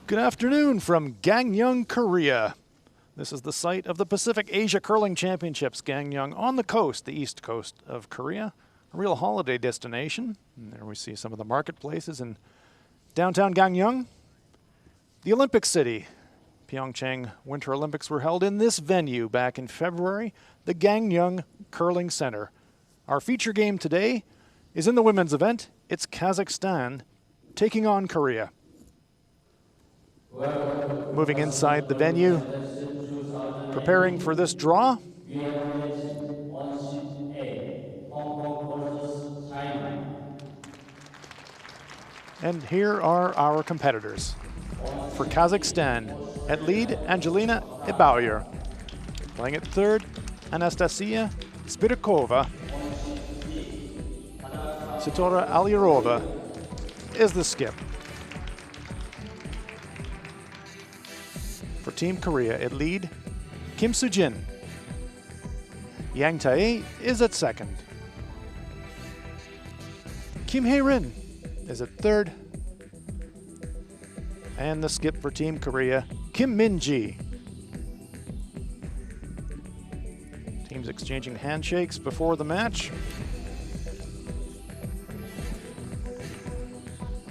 Good afternoon from Gangneung, Korea. This is the site of the Pacific Asia Curling Championships. Gangneung on the coast, the east coast of Korea, a real holiday destination. And there we see some of the marketplaces in downtown Gangneung. The Olympic City. Pyeongchang Winter Olympics were held in this venue back in February, the Gangneung Curling Center. Our feature game today is in the women's event. It's Kazakhstan taking on Korea. Moving inside the venue, preparing for this draw. And here are our competitors. For Kazakhstan, at lead, Angelina Ibauer. Playing at third, Anastasia Spirkova. Sitora Alirova is the skip. For Team Korea, at lead, Kim Soo-jin. Yang Tae is at second. Kim Hae-rin is at third. And the skip for Team Korea, Kim Min-ji. Teams exchanging handshakes before the match.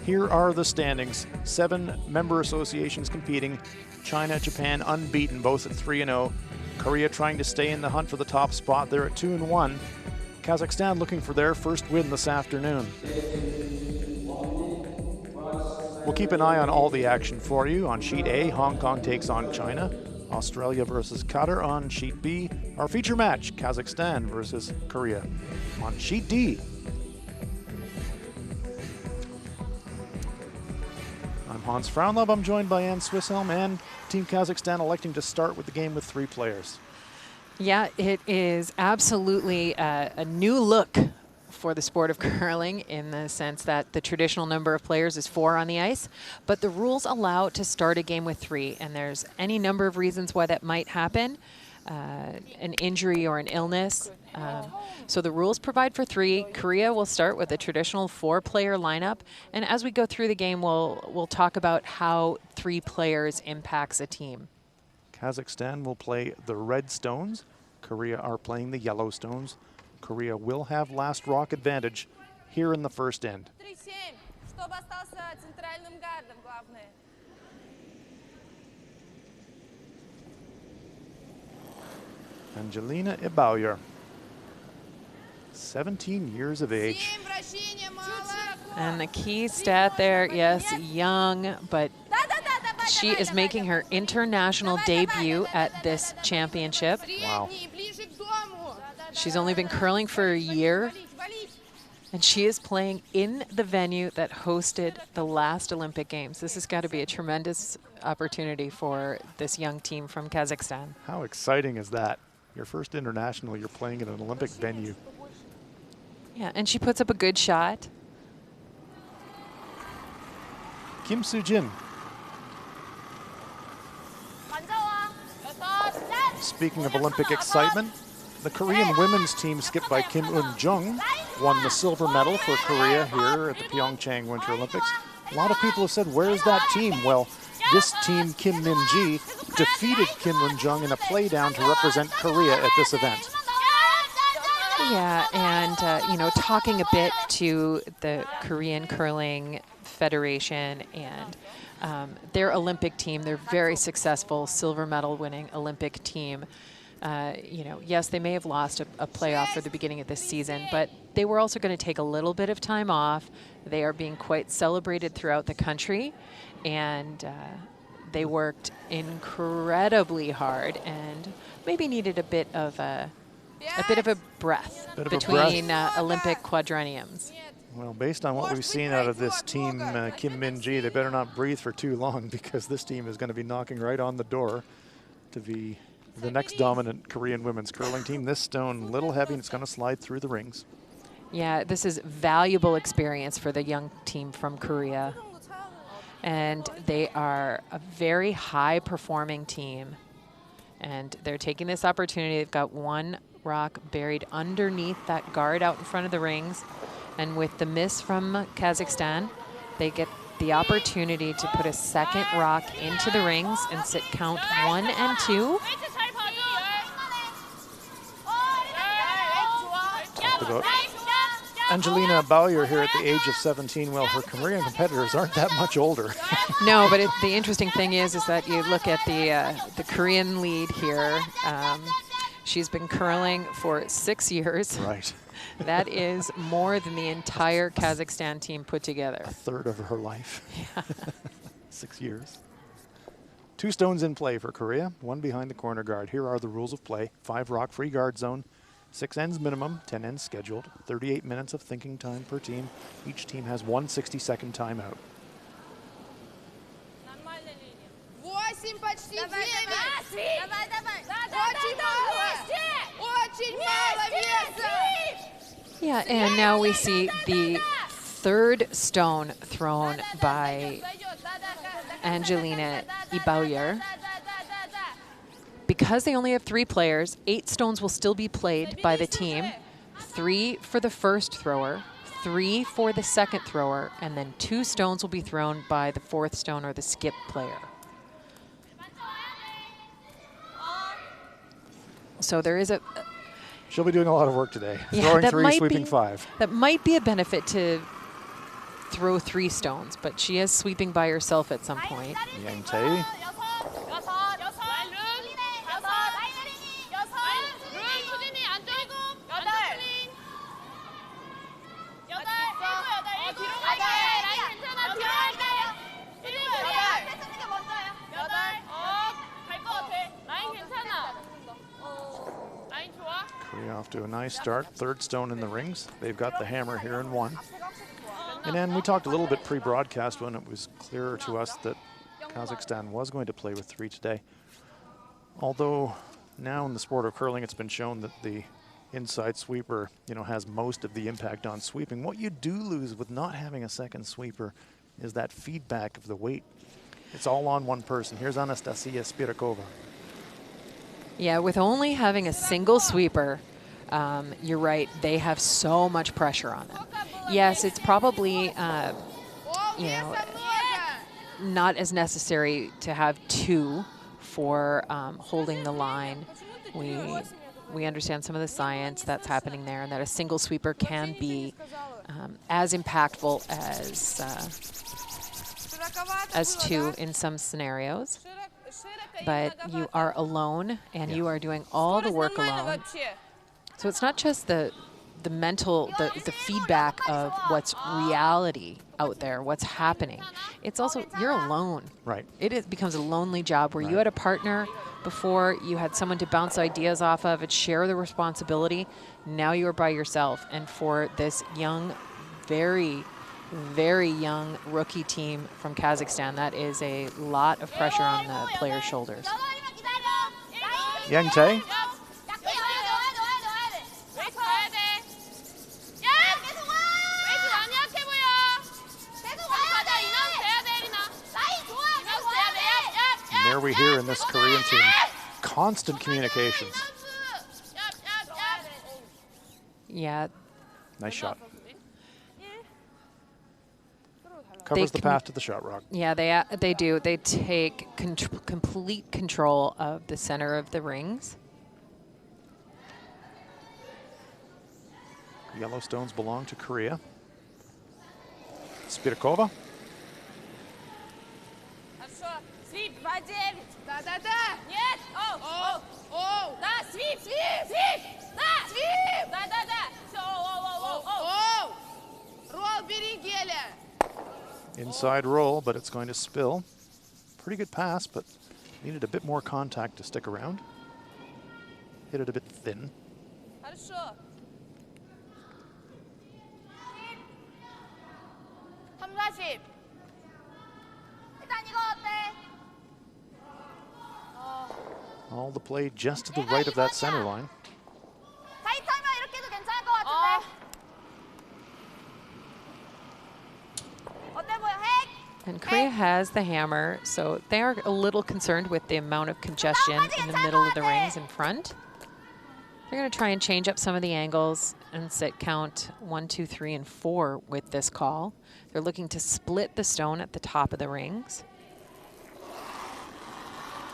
Here are the standings. 7 member associations competing. China, Japan unbeaten, both at 3-0. Korea trying to stay in the hunt for the top spot. They're at 2-1. Kazakhstan looking for their first win this afternoon. We'll keep an eye on all the action for you. On Sheet A, Hong Kong takes on China. Australia versus Qatar. On Sheet B, our feature match, Kazakhstan versus Korea. On Sheet D, I'm Hans Fraunlaub. I'm joined by Ann Swisshelm, and Team Kazakhstan electing to start with the game with 3 players. Yeah, it is absolutely a new look for the sport of curling, in the sense that the traditional number of players is 4 on the ice, but the rules allow to start a game with 3, and there's any number of reasons why that might happen, an injury or an illness. So the rules provide for 3. Korea will start with a traditional 4-player lineup, and as we go through the game, we'll talk about how 3 players impacts a team. Kazakhstan will play the Red Stones. Korea are playing the Yellow Stones. Korea will have last rock advantage here in the first end. Angelina Ibauer, 17 years of age. And the key stat there, yes, young, but she is making her international debut at this championship. Wow. She's only been curling for a year, and she is playing in the venue that hosted the last Olympic Games. This has got to be a tremendous opportunity for this young team from Kazakhstan. How exciting is that? Your first international, you're playing in an Olympic venue. Yeah, and she puts up a good shot. Kim Soo-jin. Speaking of Olympic excitement, the Korean women's team skipped by Kim Eun-jung won the silver medal for Korea here at the Pyeongchang Winter Olympics. A lot of people have said, where's that team? Well, this team, Kim Min-ji, defeated Kim Eun-jung in a playdown to represent Korea at this event. Yeah, and you know, talking a bit to the Korean Curling Federation and their Olympic team, they're very successful, silver medal winning Olympic team. You know, yes, they may have lost a playoff for the beginning of this season, but they were also going to take a little bit of time off. They are being quite celebrated throughout the country, and they worked incredibly hard and maybe needed a bit of a breath between Olympic quadrenniums. Well, based on what we've seen out of this team, Kim Min-ji, they better not breathe for too long, because this team is going to be knocking right on the door to be the next dominant Korean women's curling team. This stone, a little heavy, and it's going to slide through the rings. Yeah, this is valuable experience for the young team from Korea. And they are a very high-performing team. And they're taking this opportunity. They've got 1 rock buried underneath that guard out in front of the rings. And with the miss from Kazakhstan, they get the opportunity to put a second rock into the rings and sit count 1 and 2. Talked about Angelina Bowyer here at the age of 17. Well, her Korean competitors aren't that much older. No, but the interesting thing is that you look at the Korean lead here. She's been curling for 6 years. Right. That is more than the entire Kazakhstan team put together. A third of her life. Yeah. 6 years. 2 stones in play for Korea, 1 behind the corner guard. Here are the rules of play. 5 rock free guard zone, 6 ends minimum, 10 ends scheduled, 38 minutes of thinking time per team. Each team has 1 60-second timeout. Yeah, and now we see the 3rd stone thrown by Angelina Bowyer. Because they only have 3 players, 8 stones will still be played by the team. 3 for the first thrower, 3 for the second thrower, and then 2 stones will be thrown by the 4th stone or the skip player. So there is a... She'll be doing a lot of work today. Yeah, Throwing 3, sweeping 5. That might be a benefit to throw 3 stones, but she is sweeping by herself at some point. Yang Tae. Korea off to a nice start. 3rd stone in the rings. They've got the hammer here in 1. And then we talked a little bit pre-broadcast when it was clearer to us that Kazakhstan was going to play with 3 today. Although now in the sport of curling, it's been shown that the inside sweeper, has most of the impact on sweeping. What you do lose with not having a second sweeper is that feedback of the weight. It's all on one person. Here's Anastasia Spirakova. Yeah, with only having a single sweeper, you're right, they have so much pressure on them. Yes, it's probably, not as necessary to have 2 for holding the line. We understand some of the science that's happening there, and that a single sweeper can be as impactful as 2 in some scenarios. But you are alone, and you are doing all the work alone. So it's not just the mental, the feedback of what's reality out there, what's happening. It's also, you're alone. Right. It becomes a lonely job where you had a partner before, you had someone to bounce ideas off of and share the responsibility. Now you are by yourself. And for this young, very, very young rookie team from Kazakhstan, that is a lot of pressure on the players' shoulders. Yang Tae. And there we hear in this Korean team, constant communications. Yeah. Nice shot. Covers the path to the shot rock. Yeah, they do. They take complete control of the center of the rings. Yellow stones belong to Korea. Spirakova. Inside roll, but it's going to spill. Pretty good pass, but needed a bit more contact to stick around. Hit it a bit thin. All the play just to the right of that center line. And Korea has the hammer, so they are a little concerned with the amount of congestion in the middle of the rings in front. They're going to try and change up some of the angles and set count 1, 2, 3, and 4 with this call. They're looking to split the stone at the top of the rings.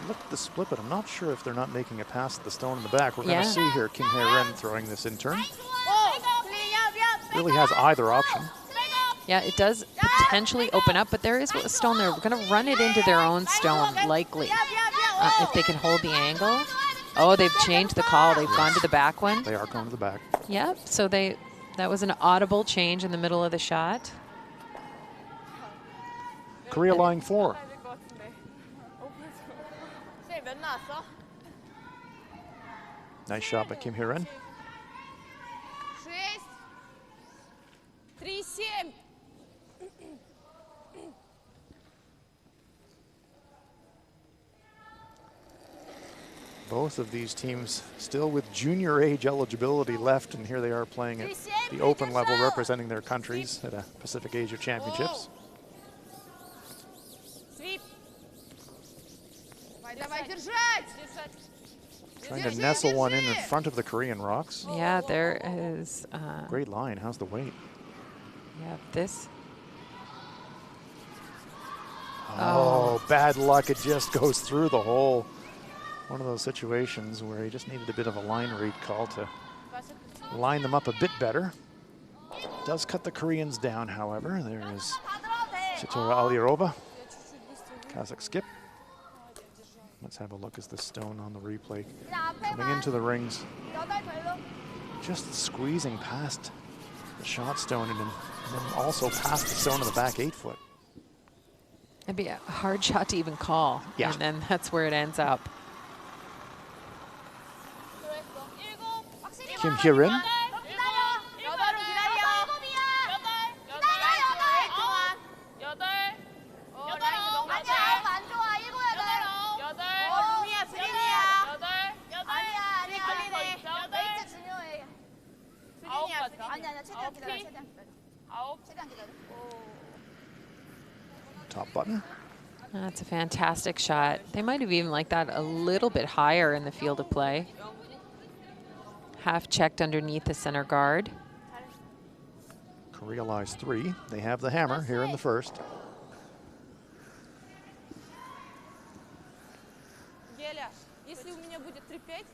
Look at the split, but I'm not sure if they're not making it past the stone in the back. We're going to see here Kim Hae-rin throwing this in turn. Really has either option. Yeah, it does potentially open up, but there is a stone there. We're going to run it into their own stone, likely, if they can hold the angle. Oh, they've changed the call. They've gone to the back one. They are going to the back. Yep, so that was an audible change in the middle of the shot. Korea line 4. Nice shot by Kim Hae-rin. Both of these teams still with junior age eligibility left, and here they are playing at the open level, representing their countries at a Pacific Asia Championships. Trying to nestle one in front of the Korean rocks. Yeah, there is. Great line. How's the weight? Yeah, this. Oh, bad luck. It just goes through the hole. One of those situations where he just needed a bit of a line read call to line them up a bit better. Does cut the Koreans down, however. There is Chitora Alirova, Kazakh skip. Let's have a look as the stone on the replay coming into the rings. Just squeezing past the shot stone and then also past the stone in the back 8 foot. It'd be a hard shot to even call. Yeah. And then that's where it ends up. Kim Hae-rin. Top button. That's a fantastic shot. They might have even liked that a little bit higher in the field of play. Half checked underneath the center guard. Korea lies 3. They have the hammer here in the first. Если у меня будет 3-5,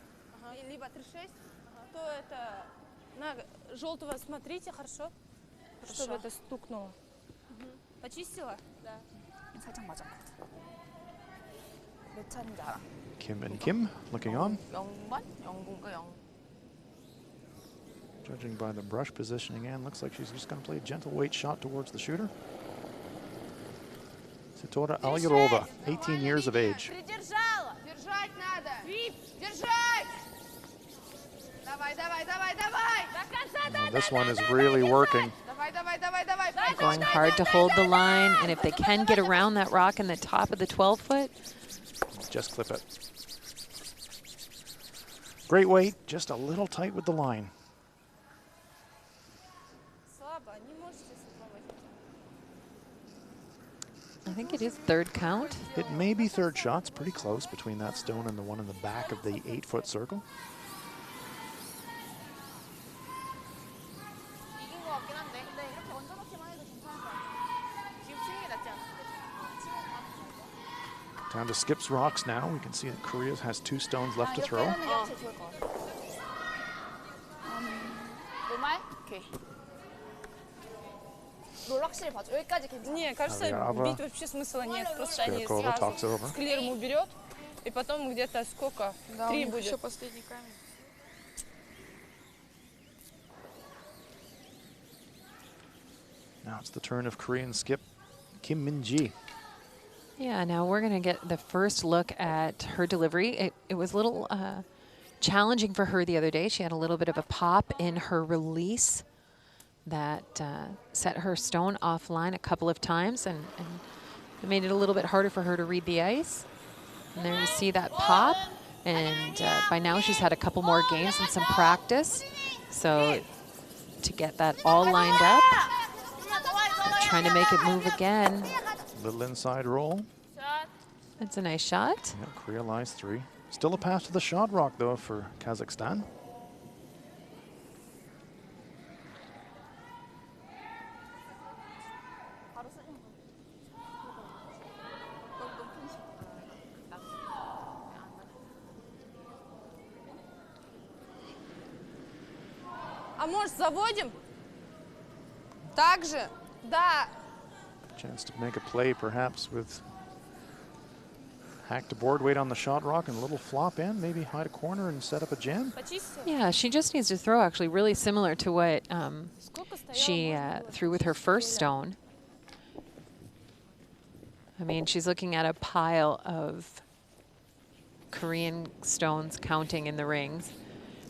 либо 3-6, то это на желтого смотрите, хорошо? Чтобы это стукнуло. Почистила? Да. 살짝 맞은 것 같아. 몇 차인지 알아? Kim and Kim looking on. 0번? 0분과 0. Judging by the brush positioning, and looks like she's just going to play a gentle weight shot towards the shooter. Chitora Alirova, 18 years of age. Придержала. Держать надо. Держать. Давай, давай, давай, давай. До конца, Well, this one is really working. Давай, давай, давай, давай. Going hard to hold the line, and if they can get around that rock in the top of the 12 foot. Just clip it. Great weight, just a little tight with the line. I think it is third count. It may be third shots, pretty close between that stone and the one in the back of the 8 foot circle. Down to Skip's rocks now. We can see that Korea has 2 stones left to throw. 롤 확실히 봐줘. 여기까지 괜찮아. Не, кажется, бить вообще смысла нет. Просто они сразу с клиром уберет, и потом где-то сколько? 3 будет. Еще последний камень. Now it's the turn of Korean skip Kim Min-ji. Yeah, now we're going to get the first look at her delivery. It was a little challenging for her the other day. She had a little bit of a pop in her release that set her stone offline a couple of times, and it made it a little bit harder for her to read the ice. And there you see that pop, and by now she's had a couple more games and some practice. So to get that all lined up, trying to make it move again. Little inside roll. That's a nice shot. Yeah, Korea lies 3. Still a pass to the shot rock, though, for Kazakhstan. А может, заводим? Так же? Да. Chance to make a play perhaps with hack to board weight on the shot rock and a little flop in, maybe hide a corner and set up a jam. Почисти. Yeah, she just needs to throw actually really similar to what Сколько стояло, she можно было threw with her first stone. I mean, she's looking at a pile of Korean stones counting in the rings.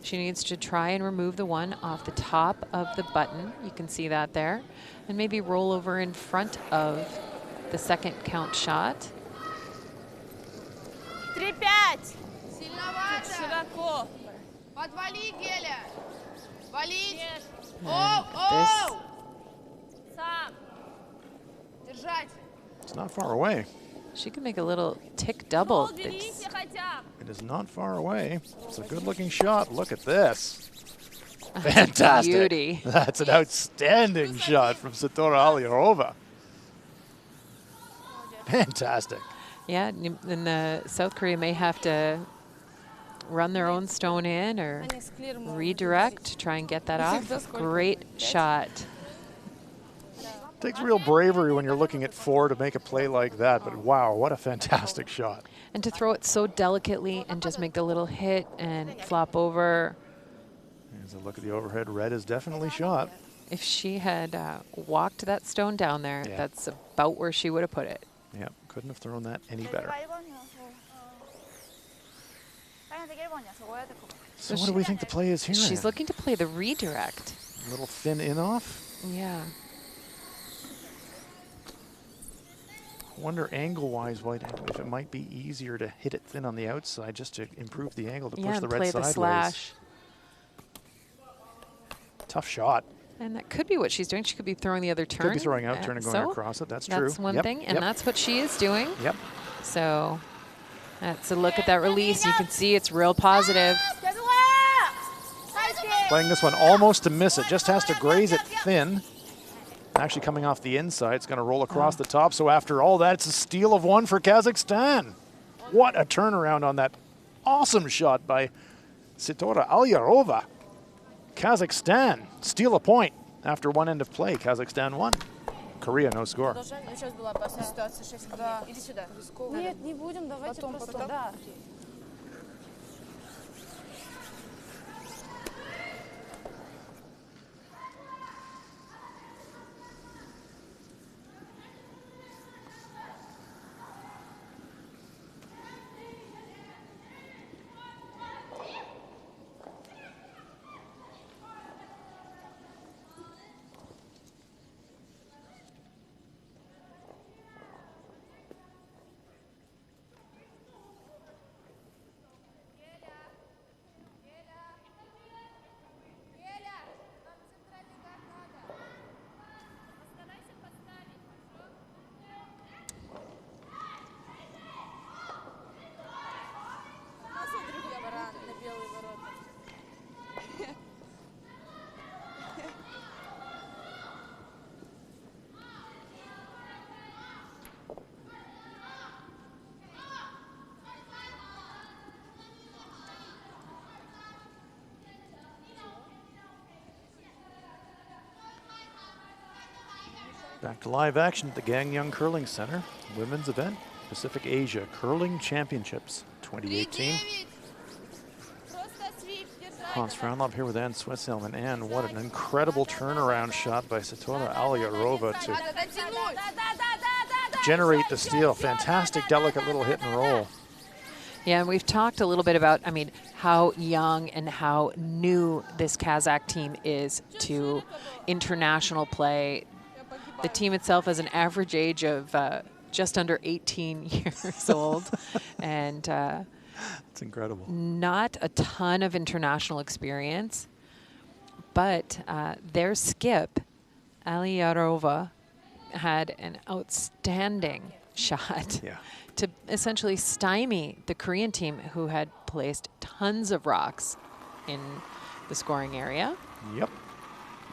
She needs to try and remove the one off the top of the button. You can see that there. And maybe roll over in front of the second count shot. 3-5. Сильновато. Широко. Подвали, Геля. Валить. Оу. Сам. Держать. It's not far away. She can make a little tick double. Уберите хотя бы. It is not far away. It's a good-looking shot. Look at this. Fantastic. Beauty. That's an outstanding shot from Satora Aliyarova. Fantastic. Yeah, and the South Korea may have to run their own stone in or Они с Клир могут redirect to try and get that off. Great shot. Takes real bravery when you're looking at four to make a play like that, but wow, what a fantastic shot. And to throw it so delicately and just make the little hit and flop over. Here's a look at the overhead. Red is definitely shot. If she had walked that stone down there, Yeah. that's about where she would have put it. Yep, couldn't have thrown that any better. So what do we think the play is here? She's then? looking to play the redirect. A little thin in off. Yeah. Wonder angle-wise if it might be easier to hit it thin on the outside just to improve the angle to Yeah, push the and red play sideways. the slash. Tough shot. And that could be what she's doing. She could be throwing the other turn. Could be throwing out, turn and going so across it. That's true. That's one Yep, thing, and yep, that's what she is doing. Yep. So that's a look at that release. You can see it's real positive. Playing this one almost to miss it. Just has to graze it thin. Actually coming off the inside. It's going to roll across the top. So after all that, it's a steal of one for Kazakhstan. What a turnaround on that awesome shot by Satora Aliyarova. Kazakhstan steal a point after one end of play. Kazakhstan won. Korea, no score. Сейчас была опасная ситуация. 6 да. Иди сюда. Нет, не будем, давайте просто. Да. Back to live action at the Gangneung Curling Center. Women's event, Pacific Asia Curling Championships 2018. Hans Fraunlop here with Ann Swisshelm. And Ann, what an incredible turnaround shot by Satora Aliyarova to generate the steal. Fantastic, delicate little hit and roll. Yeah, and we've talked a little bit about, I mean, how young and how new this Kazakh team is to international play. The team itself has an average age of just under 18 years old, and it's incredible. Not a ton of international experience, but their skip, Aliyarova, had an outstanding shot to essentially stymie the Korean team, who had placed tons of rocks in the scoring area. Yep.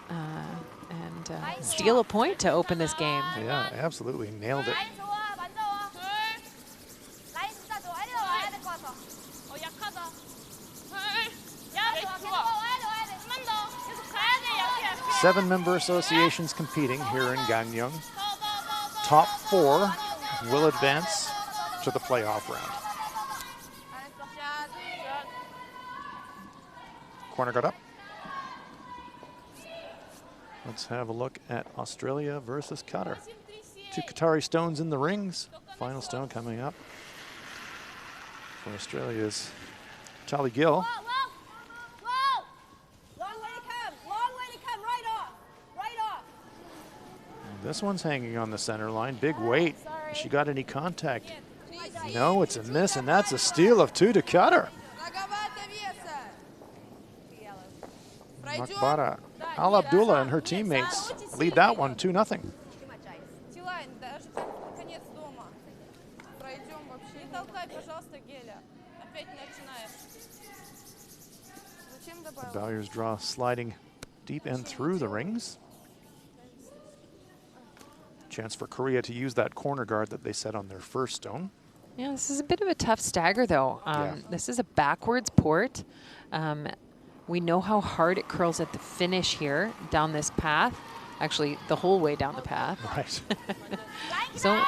And steal a point to open this game. Yeah, absolutely nailed it. 7-member associations competing here in Gangneung. Top 4 will advance to the playoff round. Corner guard up. Let's have a look at Australia versus Qatar. 2 Qatari stones in the rings. Final stone coming up for Australia's Charlie Gill. This one's hanging on the center line. Big weight. Has she got any contact? No, it's a miss, and that's a steal of 2 to Qatar. Makbara Al Abdullah and her teammates lead that one 2-0. The Valuers draw sliding deep and through the rings. Chance for Korea to use that corner guard that they set on their first stone. Yeah, this is a bit of a tough stagger, though. Yeah. This is a backwards port. We know how hard it curls at the finish here down this path. Actually, the whole way down the path. Right. So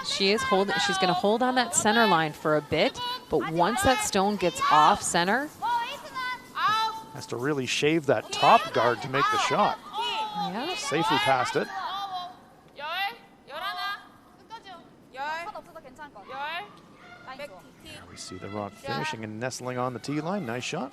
she is holding. She's going to hold on that center line for a bit, but once that stone gets off center, has to really shave that top guard to make the shot. yeah, Safely past it. There we see the rock finishing and nestling on the tee line. Nice shot.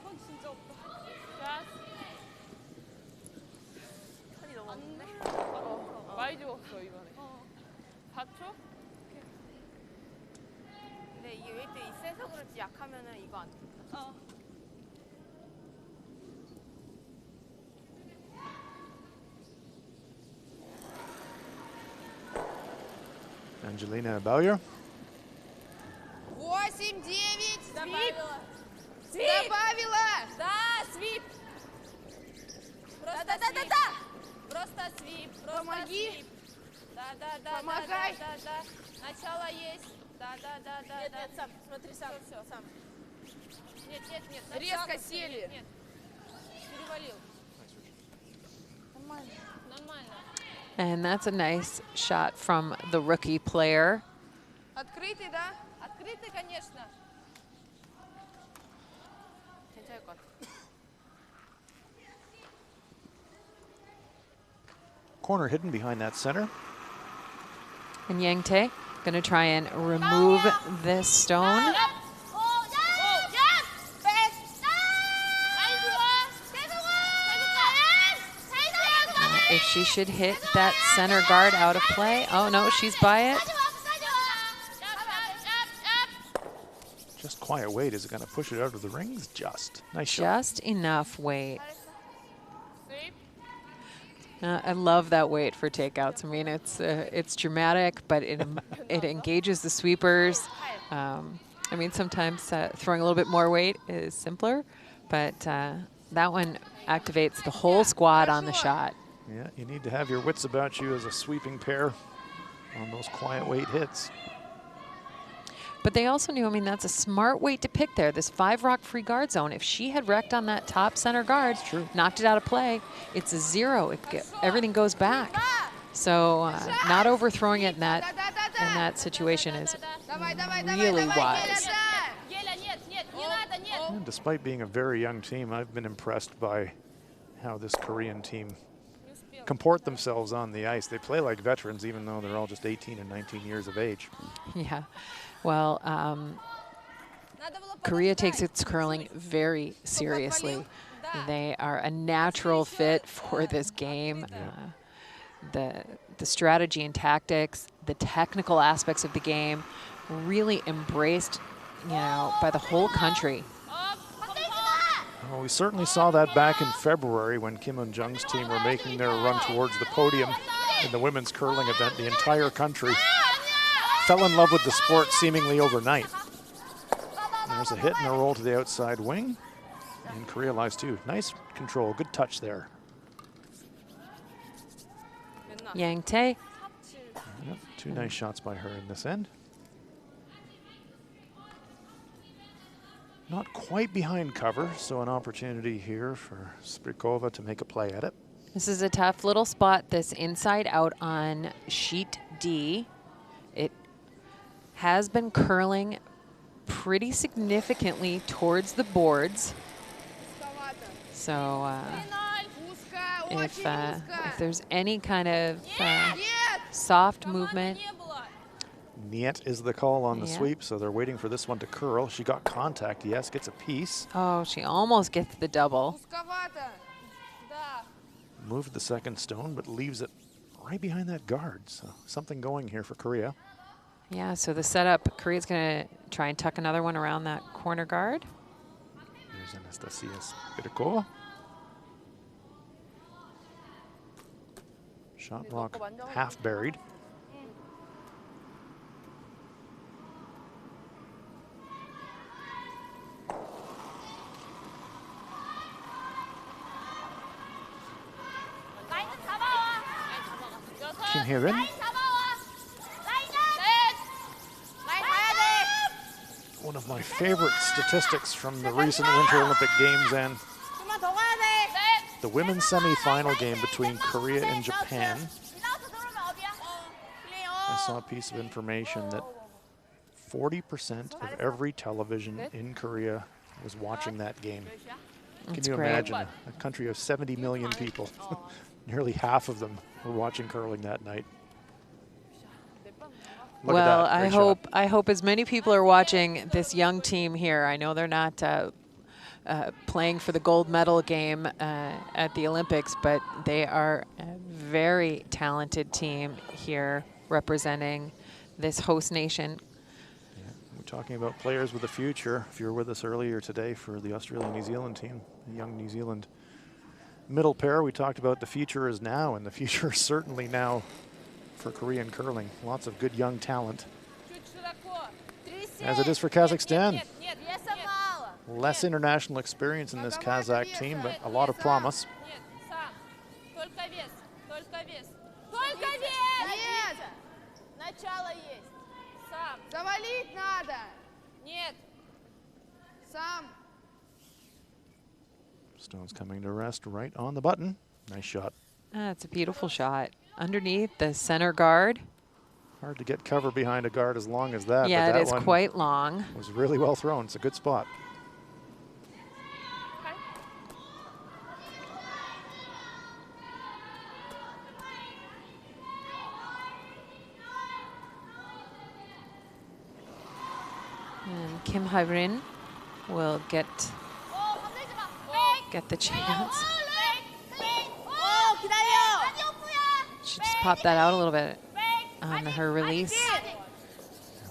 Angelina Bowyer. 8, 9. Добавила. Да, свип. Да. Просто свип. Помоги. Да. Помогай. Да. Начало есть. Да. Нет, сам. Смотри, сам. Все, сам. Нет. Резко сели. Нет. Перевалил. Нормально. and that's a nice shot from the rookie player. Открытый, да? Открытый, конечно. Corner hidden behind that center. And Yang Tae going to try and remove this stone. If she should hit that center guard out of play. Oh no, she's by it. Just quiet weight. Is it going to push it out of the rings? Just. Nice shot. Just enough weight. I love that weight for takeouts. I mean, it's dramatic, but it engages the sweepers. I mean, sometimes throwing a little bit more weight is simpler, but that one activates the whole squad on the shot. Yeah, you need to have your wits about you as a sweeping pair on those quiet weight hits. But they also knew, I mean, that's a smart weight to pick there, this 5-rock free guard zone. If she had wrecked on that top center guard, knocked it out of play, it's a 0. Everything goes back. So not overthrowing it in that situation is really wise. And despite being a very young team, I've been impressed by how this Korean team comport themselves on the ice. They play like veterans, even though they're all just 18 and 19 years of age. Yeah. Well, Korea takes its curling very seriously. They are a natural fit for this game. The strategy and tactics, the technical aspects of the game, really embraced, by the whole country. Well, we certainly saw that back in February when Kim Un-jung's team were making their run towards the podium in the women's curling event. The entire country fell in love with the sport seemingly overnight. There's a hit and a roll to the outside wing, and Korea lies too. Nice control, good touch there. Yang Tae. Yep, 2 nice shots by her in this end. Not quite behind cover, so an opportunity here for Sprikova to make a play at it. This is a tough little spot, this inside out on sheet D. It has been curling pretty significantly towards the boards. So if there's any kind of soft movement. Niet is the call on the sweep, so they're waiting for this one to curl. She got contact, yes, gets a piece. Oh, she almost gets the double. Moved the second stone, but leaves it right behind that guard. So something going here for Korea. Yeah, so the setup, Korea's going to try and tuck another one around that corner guard. Here's Anastasia Spirkova. Shot block half buried. Kim Hye-rin. One of my favorite statistics from the recent Winter Olympic Games and the women's semi-final game between Korea and Japan. I saw a piece of information that 40% of every television in Korea was watching that game. Can you imagine a country of 70 million people? Nearly half of them were watching curling that night. Look well, at that. I hope as many people are watching this young team here. I know they're not playing for the gold medal game at the Olympics, but they are a very talented team here representing this host nation. Yeah, we're talking about players with a future. If you were with us earlier today for the Australia-New Zealand team, the young New Zealand middle pair, we talked about the future is now, and the future is certainly now for Korean curling. Lots of good young talent. As it is for Kazakhstan. Less international experience in this Kazakh team, but a lot of promise. Stone's coming to rest right on the button. Nice shot. That's a beautiful shot. Underneath the center guard. Hard to get cover behind a guard as long as that. Yeah, but that it is one quite long. Was really well thrown. It's a good spot. And Kim Hye-rin will get the chance. She just popped that out a little bit on her release.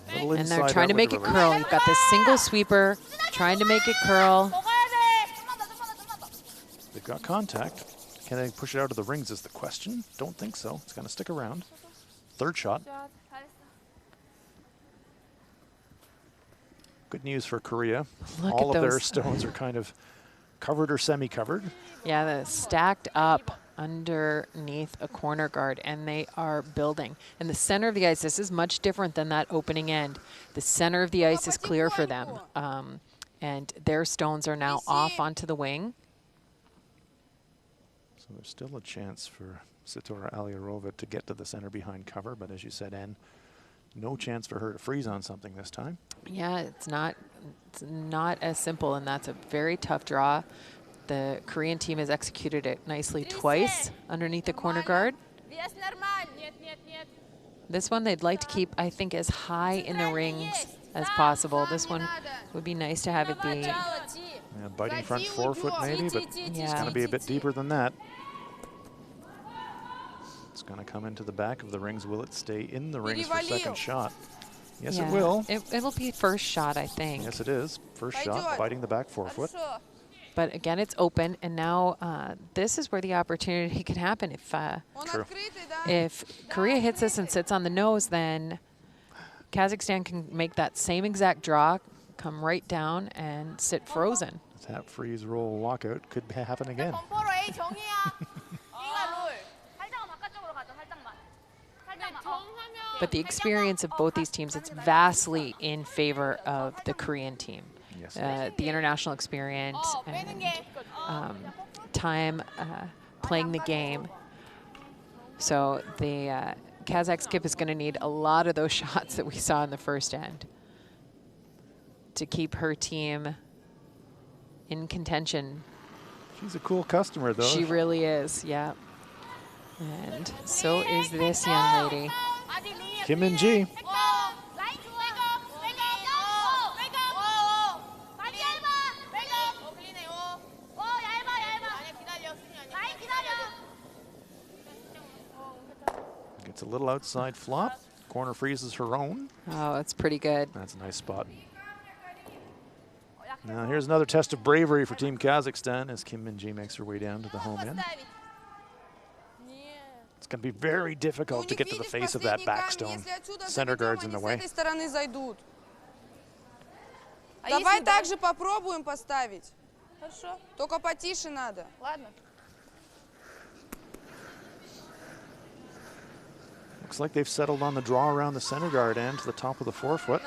And they're trying to make it curl. You've got this single sweeper trying to make it curl. They've got contact. Can they push it out of the rings is the question. Don't think so. It's going to stick around. Third shot. Good news for Korea. All of their stones are kind of covered or semi-covered. Yeah, they're stacked up underneath a corner guard, and they are building. In the center of the ice, this is much different than that opening end. The center of the ice is clear for them, and their stones are now off onto the wing. So there's still a chance for Sitora Aliarova to get to the center behind cover, but as you said, Anne, no chance for her to freeze on something this time. Yeah, it's not as simple, and that's a very tough draw. The Korean team has executed it nicely twice underneath the corner guard. This one they'd like to keep, I think, as high in the rings as possible. This one would be nice to have it be. Yeah, biting front forefoot maybe, but it's going to be a bit deeper than that. It's going to come into the back of the rings. Will it stay in the rings for second shot? Yes, it will. It'll be first shot, I think. Yes, it is. First shot, biting the back forefoot. But again, it's open, and now this is where the opportunity can happen. If Korea hits this and sits on the nose, then Kazakhstan can make that same exact draw, come right down, and sit frozen. Tap, freeze, roll, lockout could happen again. But the experience of both these teams, it's vastly in favor of the Korean team. Yes. The international experience and time playing the game. So the Kazakh skip is going to need a lot of those shots that we saw in the first end to keep her team in contention. She's a cool customer, though. She really is, yeah. And so is this young lady. Kim Min-ji. Gets a little outside flop. Corner freezes her own. Oh, that's pretty good. That's a nice spot. Now here's another test of bravery for Team Kazakhstan as Kim Min-ji makes her way down to the home end. It's going to be very difficult to get to the face of that backstone. Center guard's in the way. Давай также попробуем поставить. Хорошо. Только потише надо. Ладно. Looks like they've settled on the draw around the center guard end to the top of the forefoot.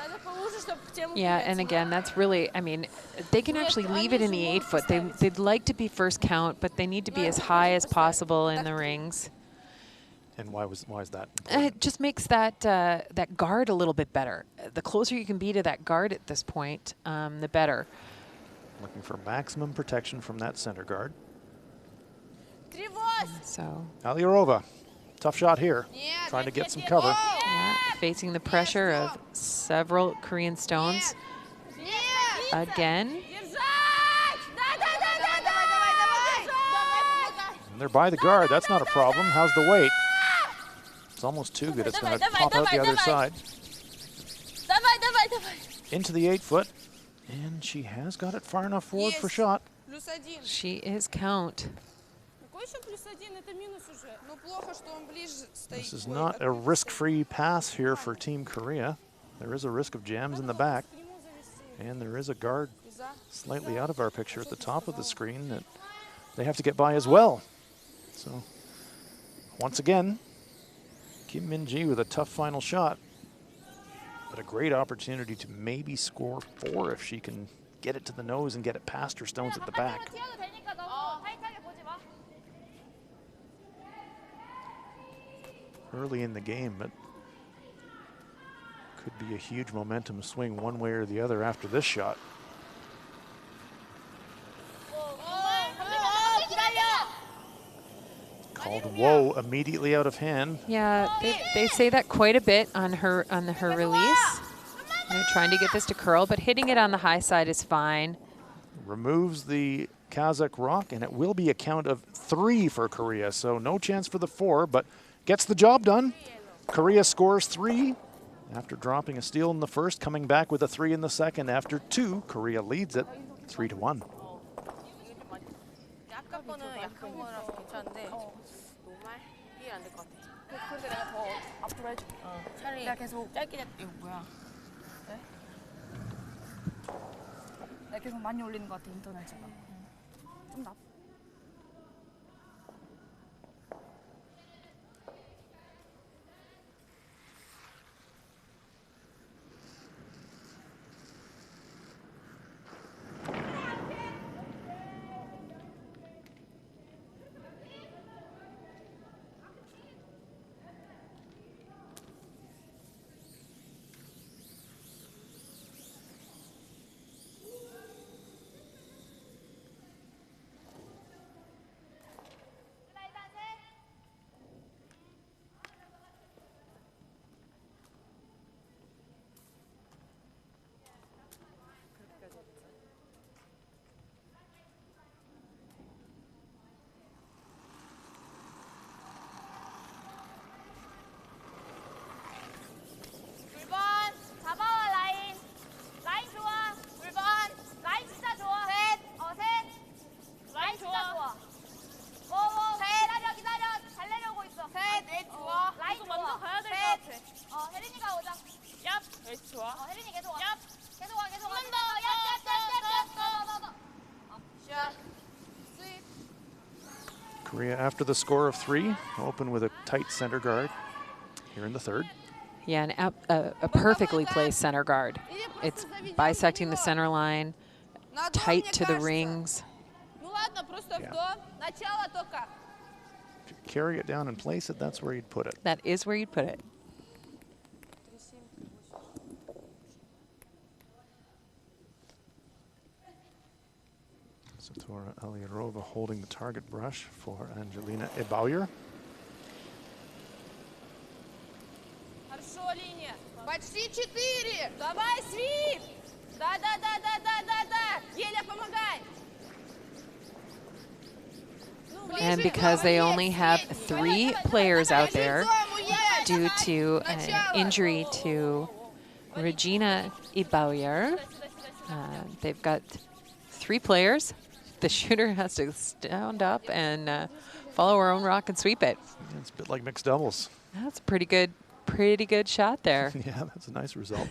Yeah, and again, that's really, I mean, they can actually leave it in the 8-foot. They'd like to be first count, but they need to be as high as possible in the rings. And why is that? It just makes that that guard a little bit better. The closer you can be to that guard at this point, the better. Looking for maximum protection from that center guard. So Aliarova, tough shot here, trying to get some cover. yeah, facing the pressure of several Korean stones. Again. And they're by the guard. That's not a problem. How's the weight? It's almost too good. It's going to pop out the other side. Into the 8-foot. And she has got it far enough forward for shot. She is count. This is not a risk-free pass here for Team Korea. There is a risk of jams in the back. And there is a guard slightly out of our picture at the top of the screen that they have to get by as well. So, once again, Kim Min-ji with a tough final shot, but a great opportunity to maybe score 4 if she can get it to the nose and get it past her stones at the back. Early in the game, but could be a huge momentum swing one way or the other after this shot. Called whoa immediately out of hand. Yeah, they say that quite a bit on her release. They're trying to get this to curl, but hitting it on the high side is fine. Removes the Kazakh rock, and it will be a count of 3 for Korea. So no chance for the 4, but gets the job done. Korea scores 3 after dropping a steal in the first, coming back with a 3 in the second. After 2, Korea leads it 3-1. 내가 계속 짧게 이거 뭐야? 네? 내가 계속 많이 올리는 것 같아 인터넷에가. 좀 나. Korea, after the score of 3, open with a tight center guard here in the third. Yeah, and a perfectly placed center guard. It's bisecting the center line, tight to the rings. carry it down and place it, that's where you'd put it. That is where you'd put it. Satora Alierova holding the target brush for Angelina Ebauer. Хорошо, линия. Почти 4. Давай, свип. Да. Еля, помогай. And because they only have 3 players out there due to an injury to Regina Ebauer, they've got 3 players. The shooter has to stand up and follow her own rock and sweep it. Yeah, it's a bit like mixed doubles. That's a pretty good shot there. Yeah, that's a nice result.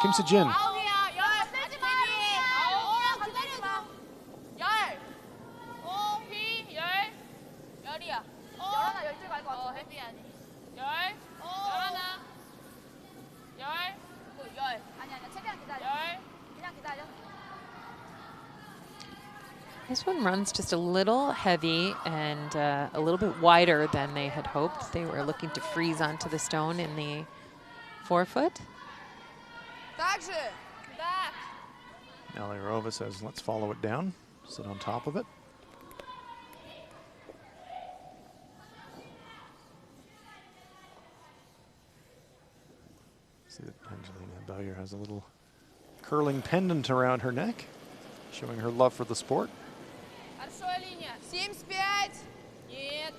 Kim Se-jin. This one runs just a little heavy and a little bit wider than they had hoped. They were looking to freeze onto the stone in the forefoot. Alierova says, let's follow it down, sit on top of it. See that Angelina Ebauer has a little curling pendant around her neck, showing her love for the sport. 75. Нет.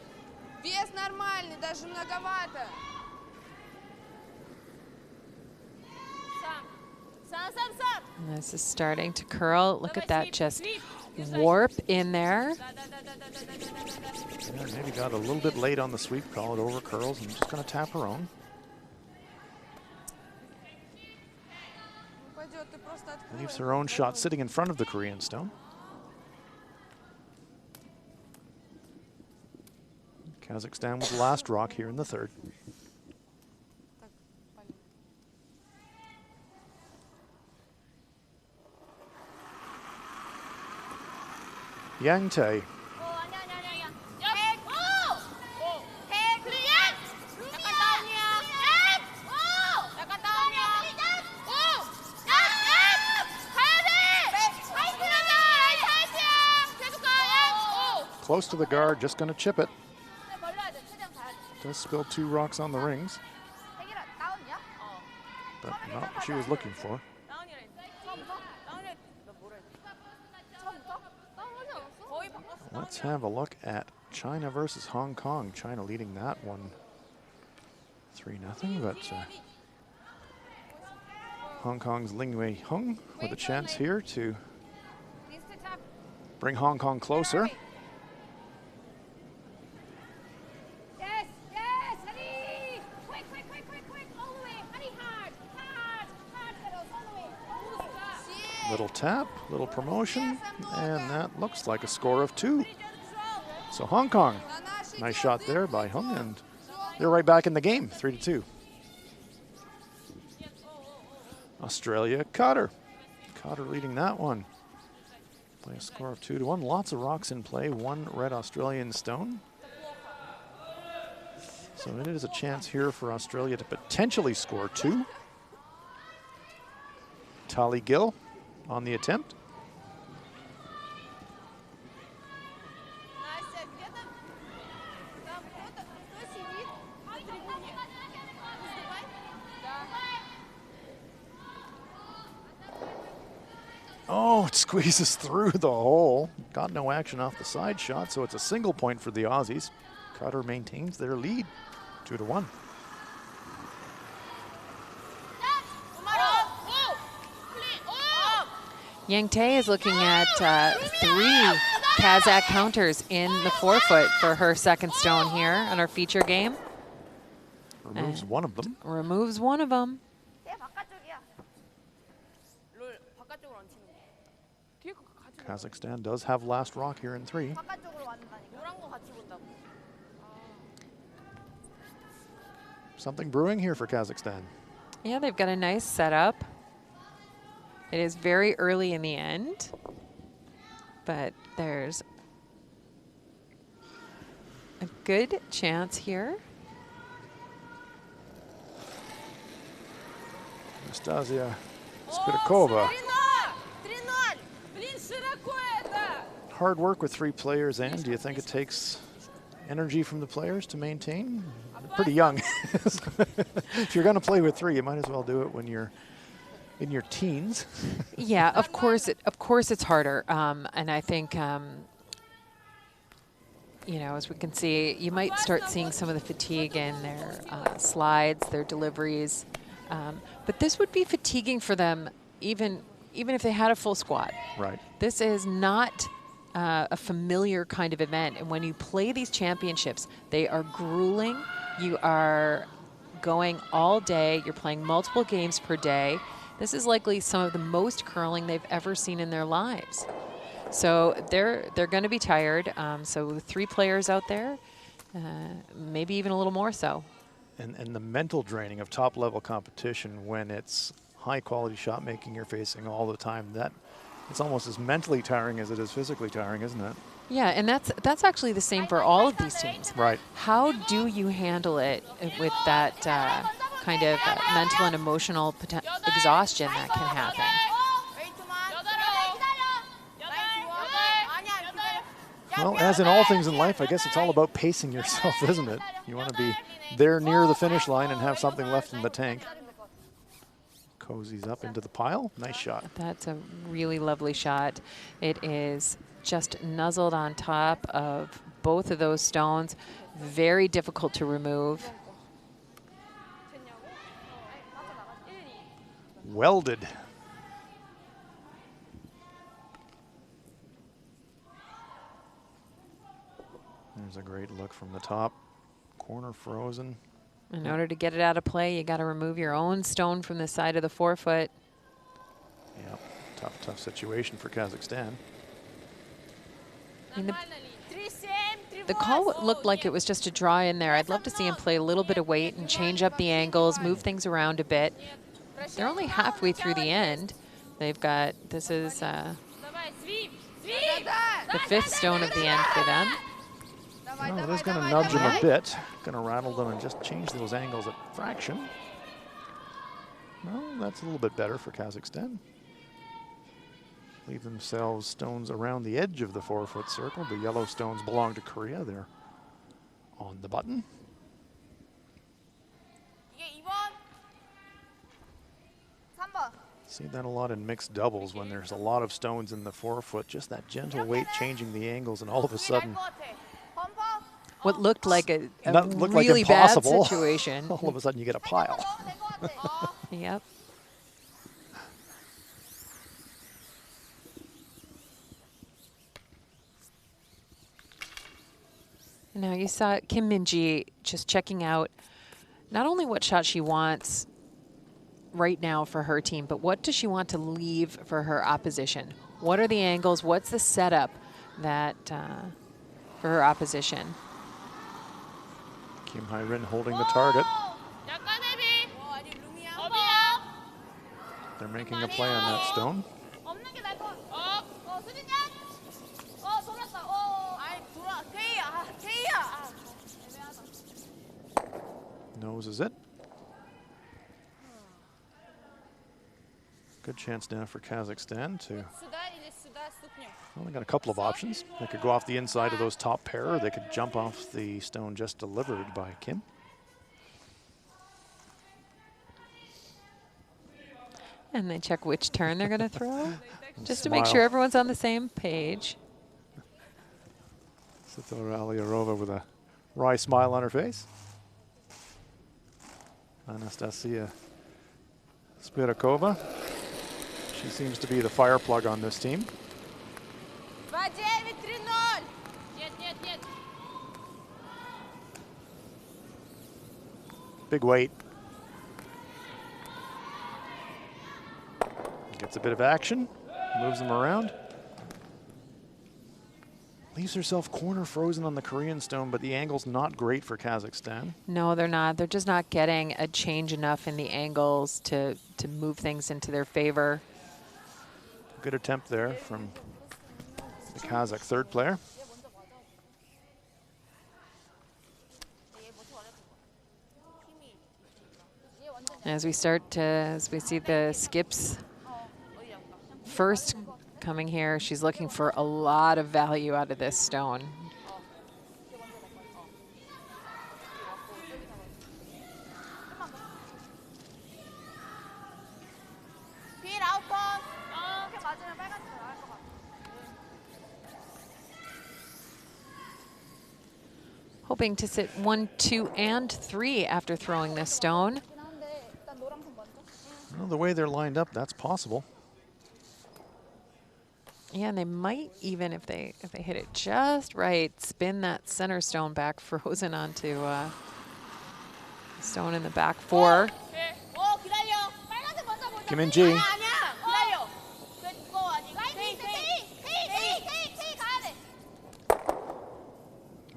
Вес нормальный, даже многовато. Сам. And this is starting to curl. Look at that just warp in there. Yeah, maybe got a little bit late on the sweep call. It over curls and just going to tap her own. Leaves her own shot sitting in front of the Korean stone. Kazakhstan with the last rock here in the third. Yang Tae. Close to the guard, just going to chip it. Does spill 2 rocks on the rings, but not what she was looking for. Let's have a look at China versus Hong Kong. China leading that one 3-0, but Hong Kong's Ling Wei-hung with a chance here to bring Hong Kong closer. Little tap, little promotion, and that looks like a score of 2. So Hong Kong, nice shot there by Hung, and they're right back in the game, 3-2. Australia, Cotter leading that one by a score of 2-1. Lots of rocks in play, 1 red Australian stone. So it is a chance here for Australia to potentially score 2. Tali Gill on the attempt. Oh, it squeezes through the hole. Got no action off the side shot, so it's a single point for the Aussies. Qatar maintains their lead, 2-1. Yang Tae is looking at 3 Kazakh counters in the forefoot for her second stone here on our feature game. Removes one of them. Removes one of them. Kazakhstan does have last rock here in 3. Something brewing here for Kazakhstan. Yeah, they've got a nice setup. It is very early in the end, but there's a good chance here. Nastasia Spidakova. Hard work with 3 players, and do you think it takes energy from the players to maintain? They're pretty young. If you're going to play with 3, you might as well do it when you're in your teens. Yeah, of course it's harder, and I think you know, as we can see, you might start seeing some of the fatigue in their slides, their deliveries, but this would be fatiguing for them even if they had a full squad. Right. This is not a familiar kind of event, and when you play these championships, they are grueling. You are going all day. You're playing multiple games per day. This is likely some of the most curling they've ever seen in their lives. So they're going to be tired. So 3 players out there, maybe even a little more so. And the mental draining of top-level competition when it's high-quality shot making you're facing all the time, that it's almost as mentally tiring as it is physically tiring, isn't it? Yeah, and that's actually the same for all of these teams. Right. How do you handle it with that kind of mental and emotional exhaustion that can happen? Well, as in all things in life, I guess it's all about pacing yourself, isn't it? You want to be there near the finish line and have something left in the tank. Cozies up into the pile. Nice shot. That's a really lovely shot. It is just nuzzled on top of both of those stones. Very difficult to remove. Welded. There's a great look from the top. Corner frozen. In order to get it out of play, you got to remove your own stone from the side of the forefoot. Yeah, tough situation for Kazakhstan. I mean, the call looked like it was just a draw in there. I'd love to see him play a little bit of weight and change up the angles, move things around a bit. They're only halfway through the end. They've got, this is the 5th stone of the end for them. Well, it is going to nudge them a bit. Going to rattle them and just change those angles a fraction. Well, that's a little bit better for Kazakhstan. Leave themselves stones around the edge of the 4-foot circle. The yellow stones belong to Korea. They're on the button. See that a lot in mixed doubles when there's a lot of stones in the 4-foot. Just that gentle weight changing the angles, and all of a sudden, what looked like a looked really like bad impossible. situation. All of a sudden you get a pile. Yep. Now you saw Kim Min-ji just checking out not only what shot she wants right now for her team, but what does she want to leave for her opposition? What are the angles? What's the setup that for her opposition? Kim Hai-rin holding the target. They're making a play on that stone. Noses it. Good chance now for Kazakhstan to, well, they got a couple of options. They could go off the inside of those top pair, or they could jump off the stone just delivered by Kim. And they check which turn they're going to throw, just to Smile. make sure everyone's on the same page. Satora Aliarova with a wry smile on her face. Anastasia Spirakova. She seems to be the fire plug on this team. Big weight. Gets a bit of action, moves them around. Leaves herself corner frozen on the Korean stone, but the angle's not great for Kazakhstan. No, they're not. They're just not getting a change enough in the angles to move things into their favor. Good attempt there from the Kazakh third player. As we see the skips first coming here, she's looking for a lot of value out of this stone. Hoping to sit 1, 2, and 3 after throwing this stone. Well, the way they're lined up, that's possible. Yeah, and they might even, if they hit it just right, spin that center stone back frozen onto stone in the back 4. Kim In-ji.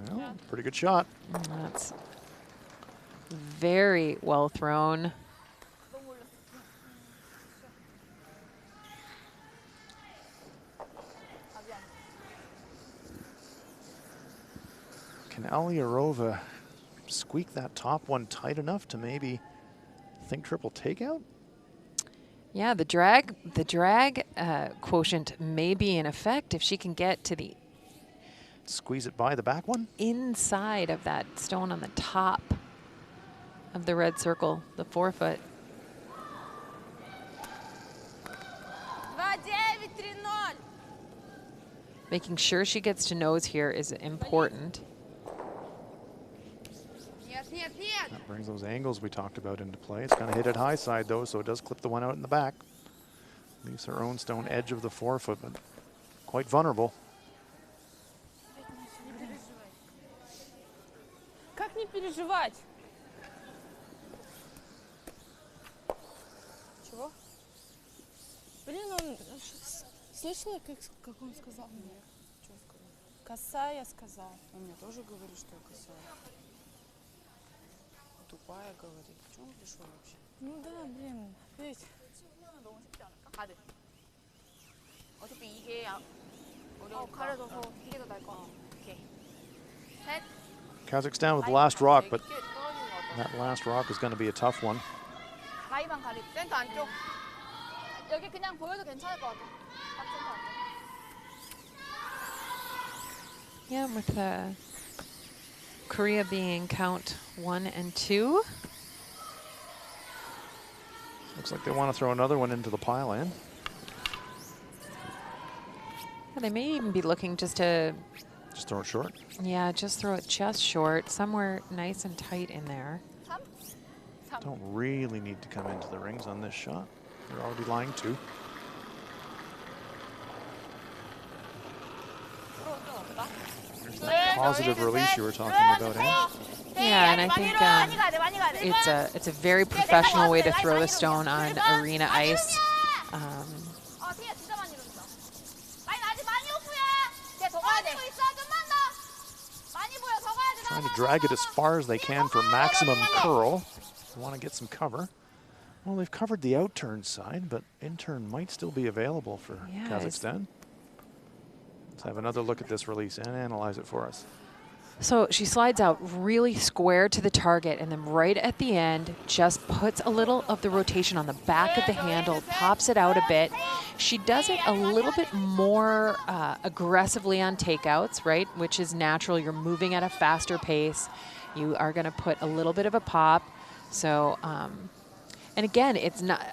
Well, pretty good shot. That's very well thrown. Can Aliyarova squeak that top one tight enough to maybe think triple takeout? Yeah, the drag quotient may be in effect if she can get to the Squeeze it by the back one? inside of that stone on the top of the red circle, the 4-foot. Making sure she gets to nose here is important. That brings those angles we talked about into play. It's going to hit it high side, though, so it does clip the one out in the back. Leaves her own stone edge of the 4-foot, but quite vulnerable. Как не переживать? Чего? Блин, он... Слышала, как он сказал мне? Что сказал? Косая сказал. Он мне тоже говорит, что я косая. Тупая говорит. Почему он пришел вообще? Ну да, блин. Ведь... 가드. 어차피 이게 어려우니까. 가려져서 이게 더 나을 것 같아. 오케이. 셋. Kazakhstan with the last rock, but that last rock is going to be a tough one. 가위만 가리. 센터 안쪽. 여기 그냥 보여도 괜찮을 것 같아. 센터 안쪽. Yeah, with Korea being count 1 and 2. Looks like they want to throw another one into the pile in. Yeah, they may even be looking just to... Just throw it short? Yeah, just throw it just short, somewhere nice and tight in there. Don't really need to come into the rings on this shot. They're already lying 2. There's that positive release you were talking about, eh? Yeah, and I think it's a very professional way to throw the stone on arena ice. Trying to drag it as far as they can for maximum curl. They want to get some cover. Well, they've covered the out-turn side, but in-turn might still be available for Kazakhstan. Let's have another look at this release and analyze it for us. So she slides out really square to the target, and then right at the end just puts a little of the rotation on the back of the handle, pops it out a bit. She does it a little bit more aggressively on takeouts, right, which is natural. You're moving at a faster pace. You are going to put a little bit of a pop. So, and again, it's not,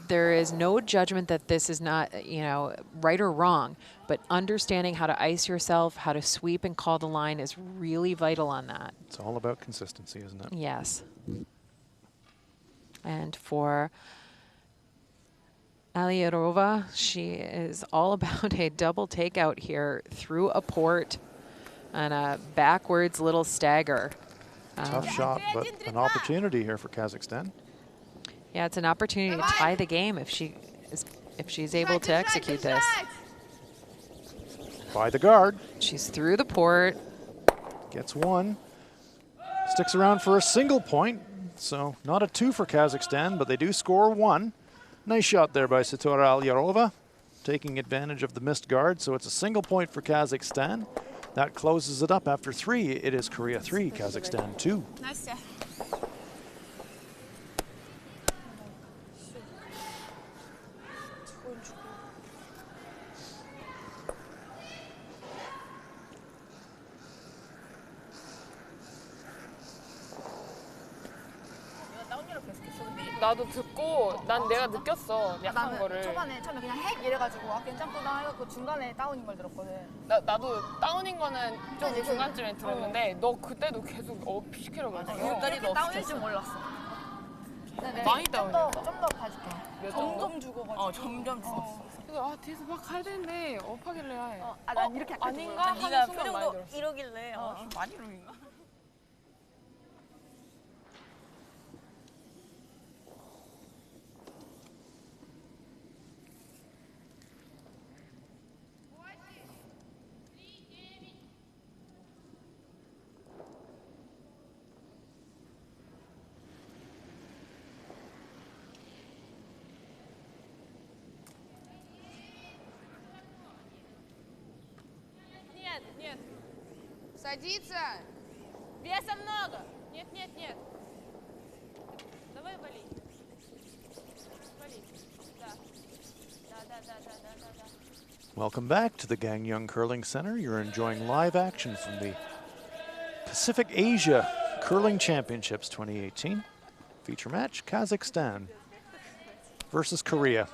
there is no judgment that this is not, you know, right or wrong, but understanding how to ice yourself, how to sweep and call the line is really vital on that. It's all about consistency, isn't it? Yes. And for Aliyarova, she is all about a double takeout here through a port and a backwards little stagger. Tough shot, but an opportunity here for Kazakhstan. Yeah, it's an opportunity to tie the game if she's able to execute this. by the guard. She's through the port. Gets one. Sticks around for a single point. So not a 2 for Kazakhstan, but they do score 1. Nice shot there by Sitora Alyarova, taking advantage of the missed guard. So it's a single point for Kazakhstan. That closes it up after 3. It is Korea 3, Kazakhstan 2. Nice. 나도 듣고 난 내가 느꼈어 약한 나는 거를. 초반에 처음에 그냥 핵 이래가지고 아 괜찮구나 해갖고 중간에 다운인 걸 들었거든. 나도 다운인 거는 좀 아니, 중간쯤에 들었는데 너 그때도 계속 업시키려고 했어. 이렇게 다운일 줄 몰랐어. 많이 다운이었어. 좀더 봐줄게. 몇 점점 정도? 죽어가지고. 점점 죽었어. 그래서 아 뒤에서 막 가야 되는데 업하길래 난 이렇게 할줄 아닌가 몰랐어. 하는 순간 많이 들었어. 이러길래 많이 이러긴가? Нет. Садиться. Веса много. Нет. Давай вали. Вали. Да. Welcome back to the Gangneung Curling Center. You're enjoying live action from the Pacific Asia Curling Championships 2018. Feature match, Kazakhstan versus Korea.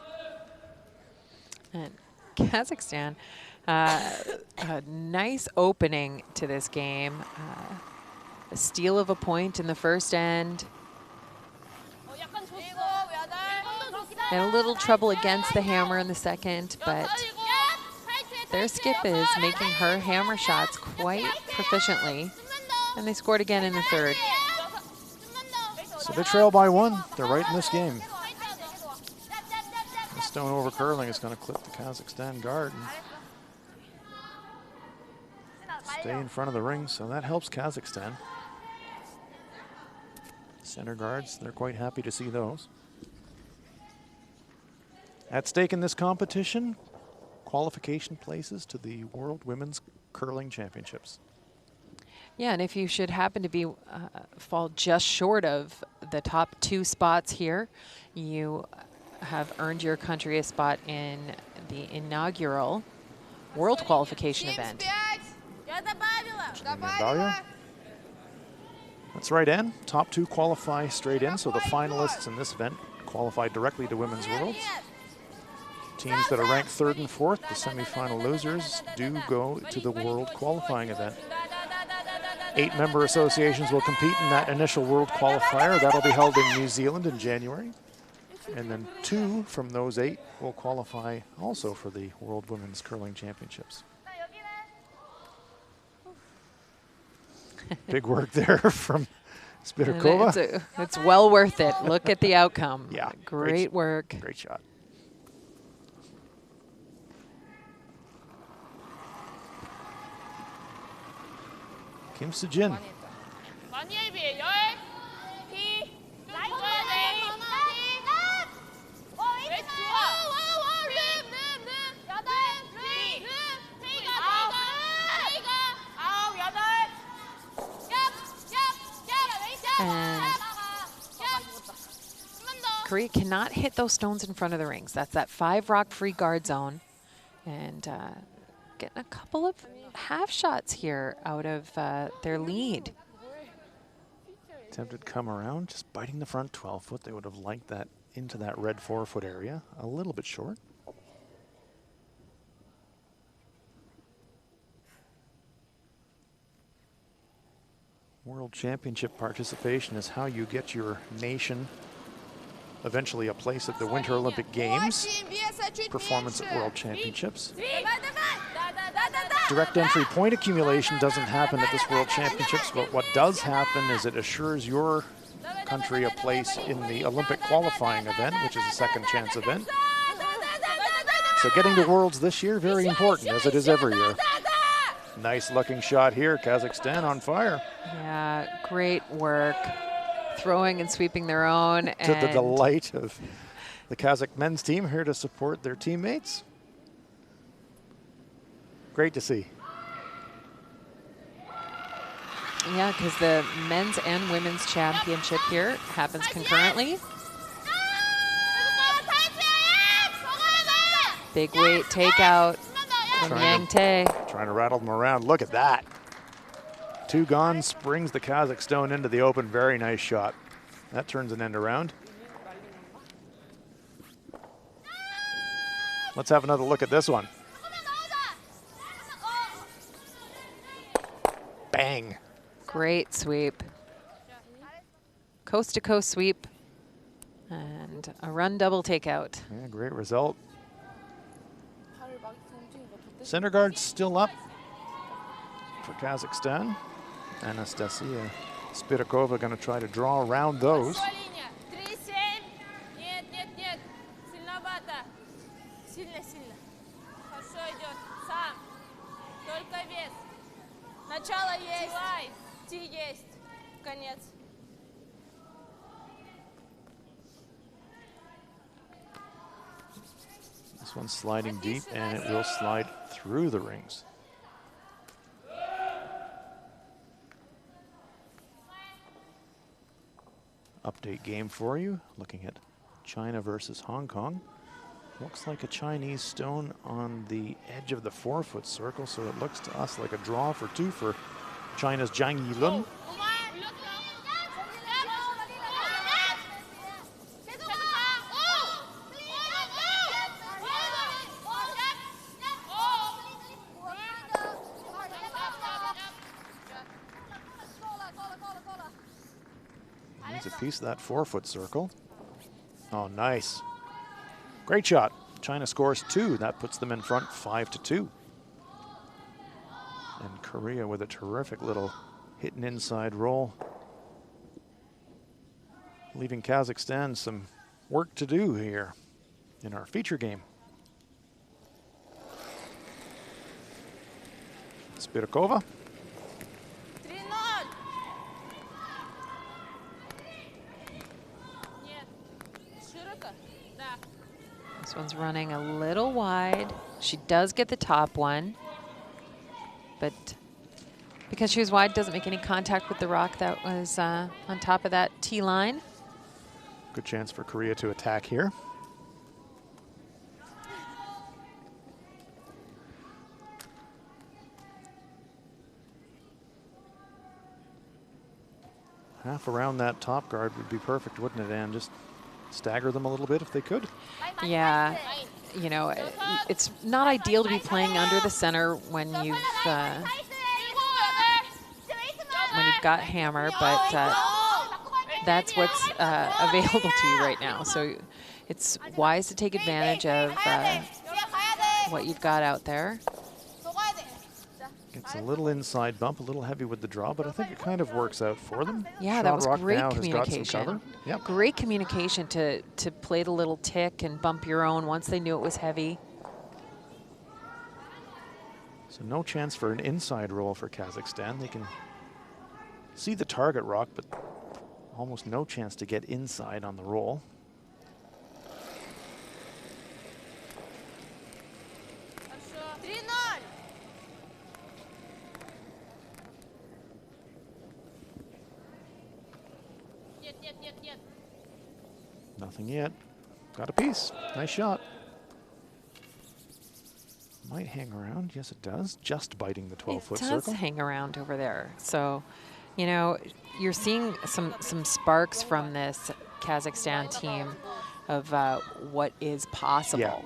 And Kazakhstan, a nice opening to this game. A steal of a point in the first end. Had a little trouble against the hammer in the second, but their skip is making her hammer shots quite proficiently. And they scored again in the third. So they trail by 1. They're right in this game. The stone over curling is going to clip the Kazakhstan guard and stay in front of the ring, so that helps Kazakhstan. Center guards, they're quite happy to see those. At stake in this competition, qualification places to the World Women's Curling Championships. Yeah, and if you should happen to be fall just short of the top 2 spots here, you have earned your country a spot in the inaugural World Qualification event. That's right, Ann. Top 2 qualify straight in, so the finalists in this event qualify directly to Women's Worlds. Teams that are ranked 3rd and 4th, the semifinal losers, do go to the World Qualifying event. 8 member associations will compete in that initial World Qualifier. That'll be held in New Zealand in January. And then 2 from those 8 will qualify also for the World Women's Curling Championships. Big work there from Spidakova. It's well worth it. Look at the outcome. Yeah, Great work. Great shot. Kim Soo-jin. And Korea cannot hit those stones in front of the rings. That's that 5 rock free guard zone. And getting a couple of half shots here out of their lead. Attempted come around, just biting the front 12 foot. They would have liked that into that red 4-foot area. A little bit short. World Championship participation is how you get your nation eventually a place at the Winter Olympic Games, performance at World Championships. Direct entry point accumulation doesn't happen at this World Championships, but what does happen is it assures your country a place in the Olympic qualifying event, which is a second chance event. So getting to Worlds this year, very important, as it is every year. Nice looking shot here. Kazakhstan on fire. Yeah, great work. Throwing and sweeping their own. To the delight of the Kazakh men's team, here to support their teammates. Great to see. Yeah, because the men's and women's championship here happens concurrently. Big weight takeout from Yang Tae. Trying to rattle them around. Look at that. 2 gone, springs the Kazakh stone into the open. Very nice shot. That turns an end around. Let's have another look at this one. Bang. Great sweep. Coast to coast sweep. And a run double takeout. Yeah, great result. Center guard still up for Kazakhstan. Anastasia Spirikova going to try to draw around those. This one's sliding deep, and it will slide through the rings. Update game for you, looking at China versus Hong Kong. Looks like a Chinese stone on the edge of the 4-foot circle, so it looks to us like a draw for 2 for China's Zhang Yilun. Needs a piece of that 4-foot circle. Oh, nice. Great shot. China scores 2. That puts them in front 5-2. And Korea with a terrific little hidden inside roll, leaving Kazakhstan some work to do here in our feature game. Spirikova. This one's running a little wide. She does get the top one, but because she was wide, doesn't make any contact with the rock that was on top of that tee line. Good chance for Korea to attack here. Half around that top guard would be perfect, wouldn't it, Anne? Just stagger them a little bit if they could. Yeah, you know, it's not ideal to be playing under the center when you've got hammer, but that's what's available to you right now. So it's wise to take advantage of what you've got out there. It's a little inside bump, a little heavy with the draw, but I think it kind of works out for them. Yeah, that was great now has got some communication. cover. Yep. Great communication to play the little tick and bump your own once they knew it was heavy. So no chance for an inside roll for Kazakhstan. They can see the target rock, but almost no chance to get inside on the roll. Nothing yet. Got a piece. Nice shot. Might hang around. Yes, it does. Just biting the 12-foot circle. It does hang around over there. So, you know, you're seeing some sparks from this Kazakhstan team of what is possible.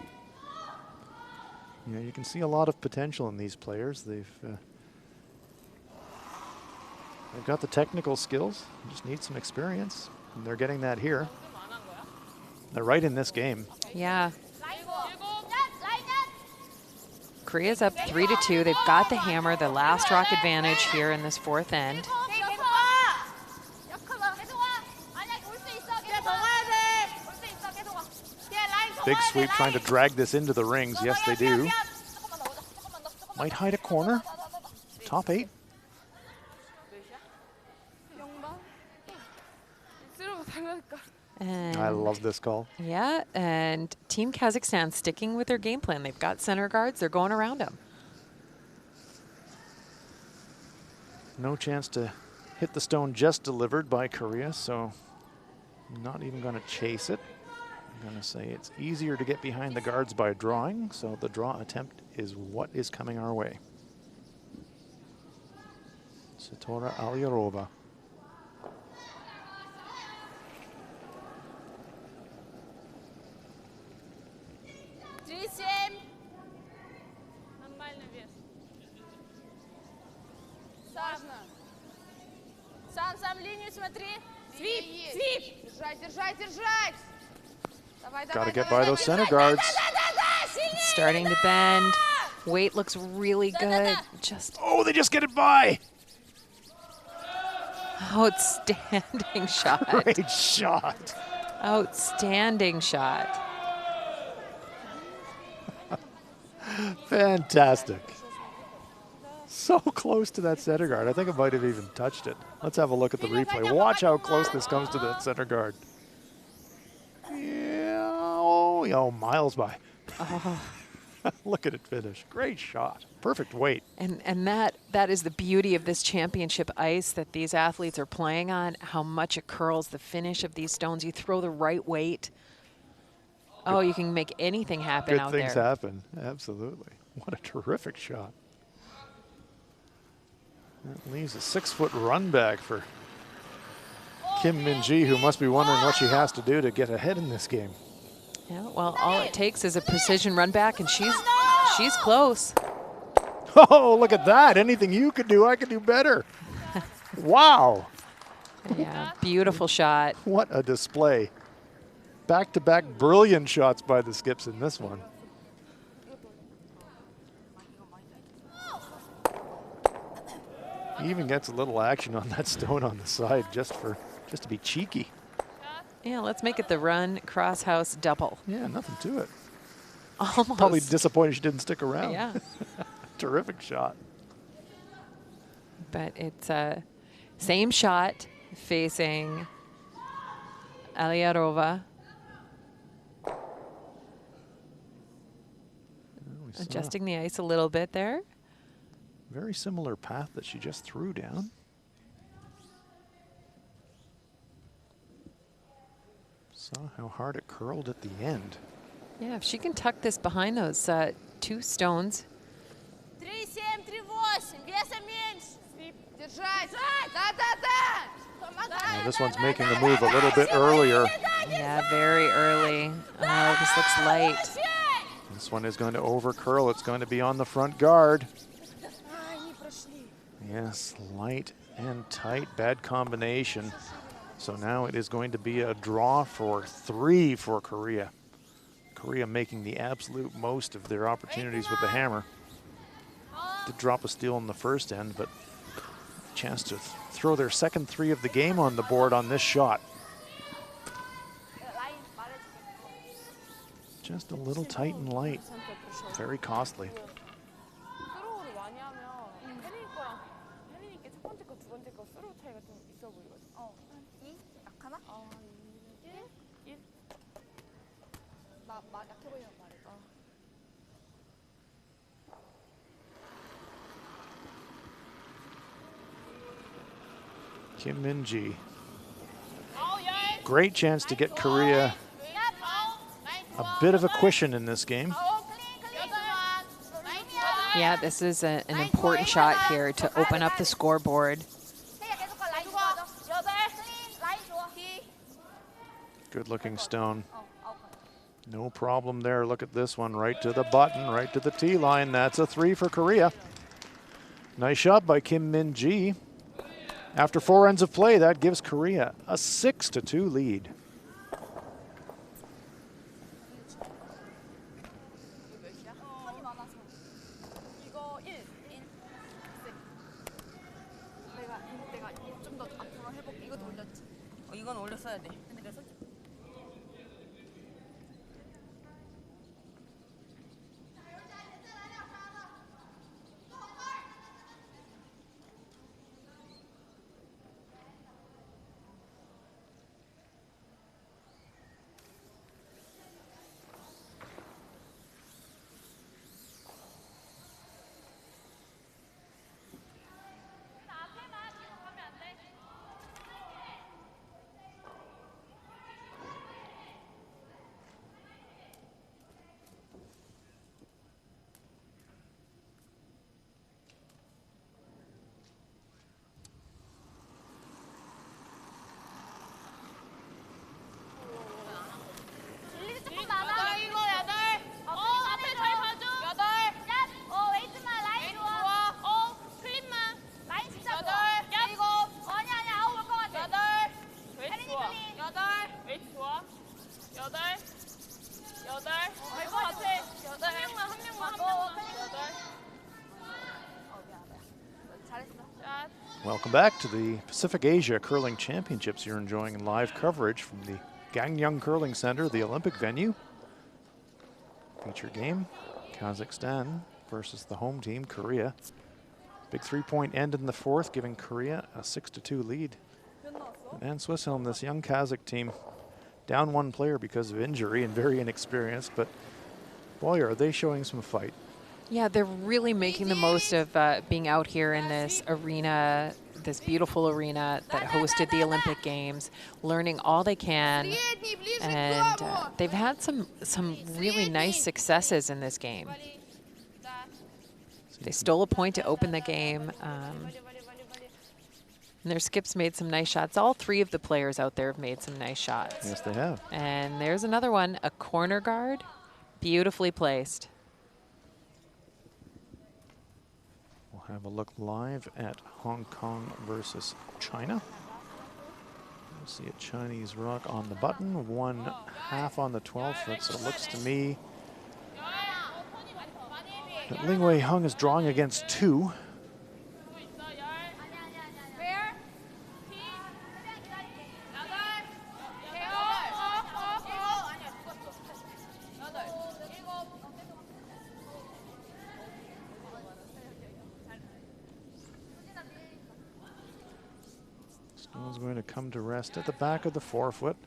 Yeah. You can see a lot of potential in these players. They've got the technical skills. Just need some experience, and they're getting that here. They're right in this game. Yeah. Korea's up 3-2. They've got the hammer, the last rock advantage here in this 4th end. Big sweep trying to drag this into the rings. Yes, they do. Might hide a corner. Top 8. And I love this call. yeah, and Team Kazakhstan sticking with their game plan. They've got center guards. They're going around them. No chance to hit the stone just delivered by Korea, so not even going to chase it. I'm going to say it's easier to get behind the guards by drawing, so the draw attempt is what is coming our way. Satora Alyarova. Нормально вес. Сам линию смотри. Свип, свип. Держать, держать, держать! Давай, Got давай, to get давай, by those center guards. Starting to bend. Weight looks really good. Just Oh, they just get it by. outstanding shot. Great shot. Outstanding shot. Fantastic. So close to that center guard. I think it might have even touched it. Let's have a look at the replay. Watch how close this comes to that center guard. Yeah, oh, miles by. Look at it finish. Great shot. Perfect weight. And that is the beauty of this championship ice that these athletes are playing on, how much it curls, the finish of these stones. You throw the right weight. Oh, you can make anything happen Good out things there. happen. Absolutely. What a terrific shot. That leaves a 6-foot run back for Kim Min-ji, who must be wondering what she has to do to get ahead in this game. Yeah, well, all it takes is a precision run back, and she's close. Oh, look at that. Anything you could do, I could do better. Wow. Yeah, beautiful shot. What a display. Back-to-back brilliant shots by the skips in this one. He even gets a little action on that stone on the side just to be cheeky. Yeah, let's make it the run cross house double. Yeah, nothing to it. Almost. Probably disappointed she didn't stick around. Yeah. Terrific shot. But it's same shot facing Alyarova. We saw Adjusting the ice a little bit there. very similar path that she just threw down. Saw how hard it curled at the end. Yeah, if she can tuck this behind those 2 stones. 3-7, 3-8. Веса меньше. Держать! Да, да, да! Now this one's making the move a little bit earlier. Yeah, very early. Oh, this looks light. This one is going to over curl. It's going to be on the front guard. Yes, light and tight, bad combination. So now it is going to be a draw for 3 for Korea. Korea making the absolute most of their opportunities with the hammer. Did drop a steal in the first end, but chance to throw their second 3 of the game on the board on this shot. Just a little tight and light. Very costly. 스로우를 많이 하면 혜린이 거랑 혜린이께 첫 번째 거, 두 번째 거 스로우 차이가 좀 있어 보이거든. 어, 한 2? 약하나? 1? 나 약해 보이면 말해. Kim Min-ji. Great chance to get Korea a bit of a cushion in this game. Yeah, this is an important shot here to open up the scoreboard. Good looking stone. No problem there. Look at this one, right to the button, right to the tee line. That's a 3 for Korea. Nice shot by Kim Min-ji. After 4 ends of play, that gives Korea a 6-2 lead. 이거 1. 내가 좀 더 앞으로 해볼게. 이것도 올렸지. 이건 올렸어야 돼. 근데 내가 솔직히 Welcome back to the Pacific Asia Curling Championships. You're enjoying live coverage from the Gangneung Curling Center, the Olympic venue. Feature game, Kazakhstan versus the home team, Korea. Big 3-point end in the fourth, giving Korea a 6-2 lead. And Swisshelm, this young Kazakh team, down one player because of injury and very inexperienced, but boy, are they showing some fight. Yeah, they're really making the most of being out here in this arena, this beautiful arena that hosted the Olympic Games, learning all they can. And they've had some really nice successes in this game. They stole a point to open the game. And their skips made some nice shots. All three of the players out there have made some nice shots. Yes, they have. And there's another one, a corner guard, beautifully placed. Have a look live at Hong Kong versus China. We'll see a Chinese rock on the button, 1/2 on the 12-foot, so it looks to me that Ling Wei Hung is drawing against 2. Stone's going to come to rest at the back of the 4-foot,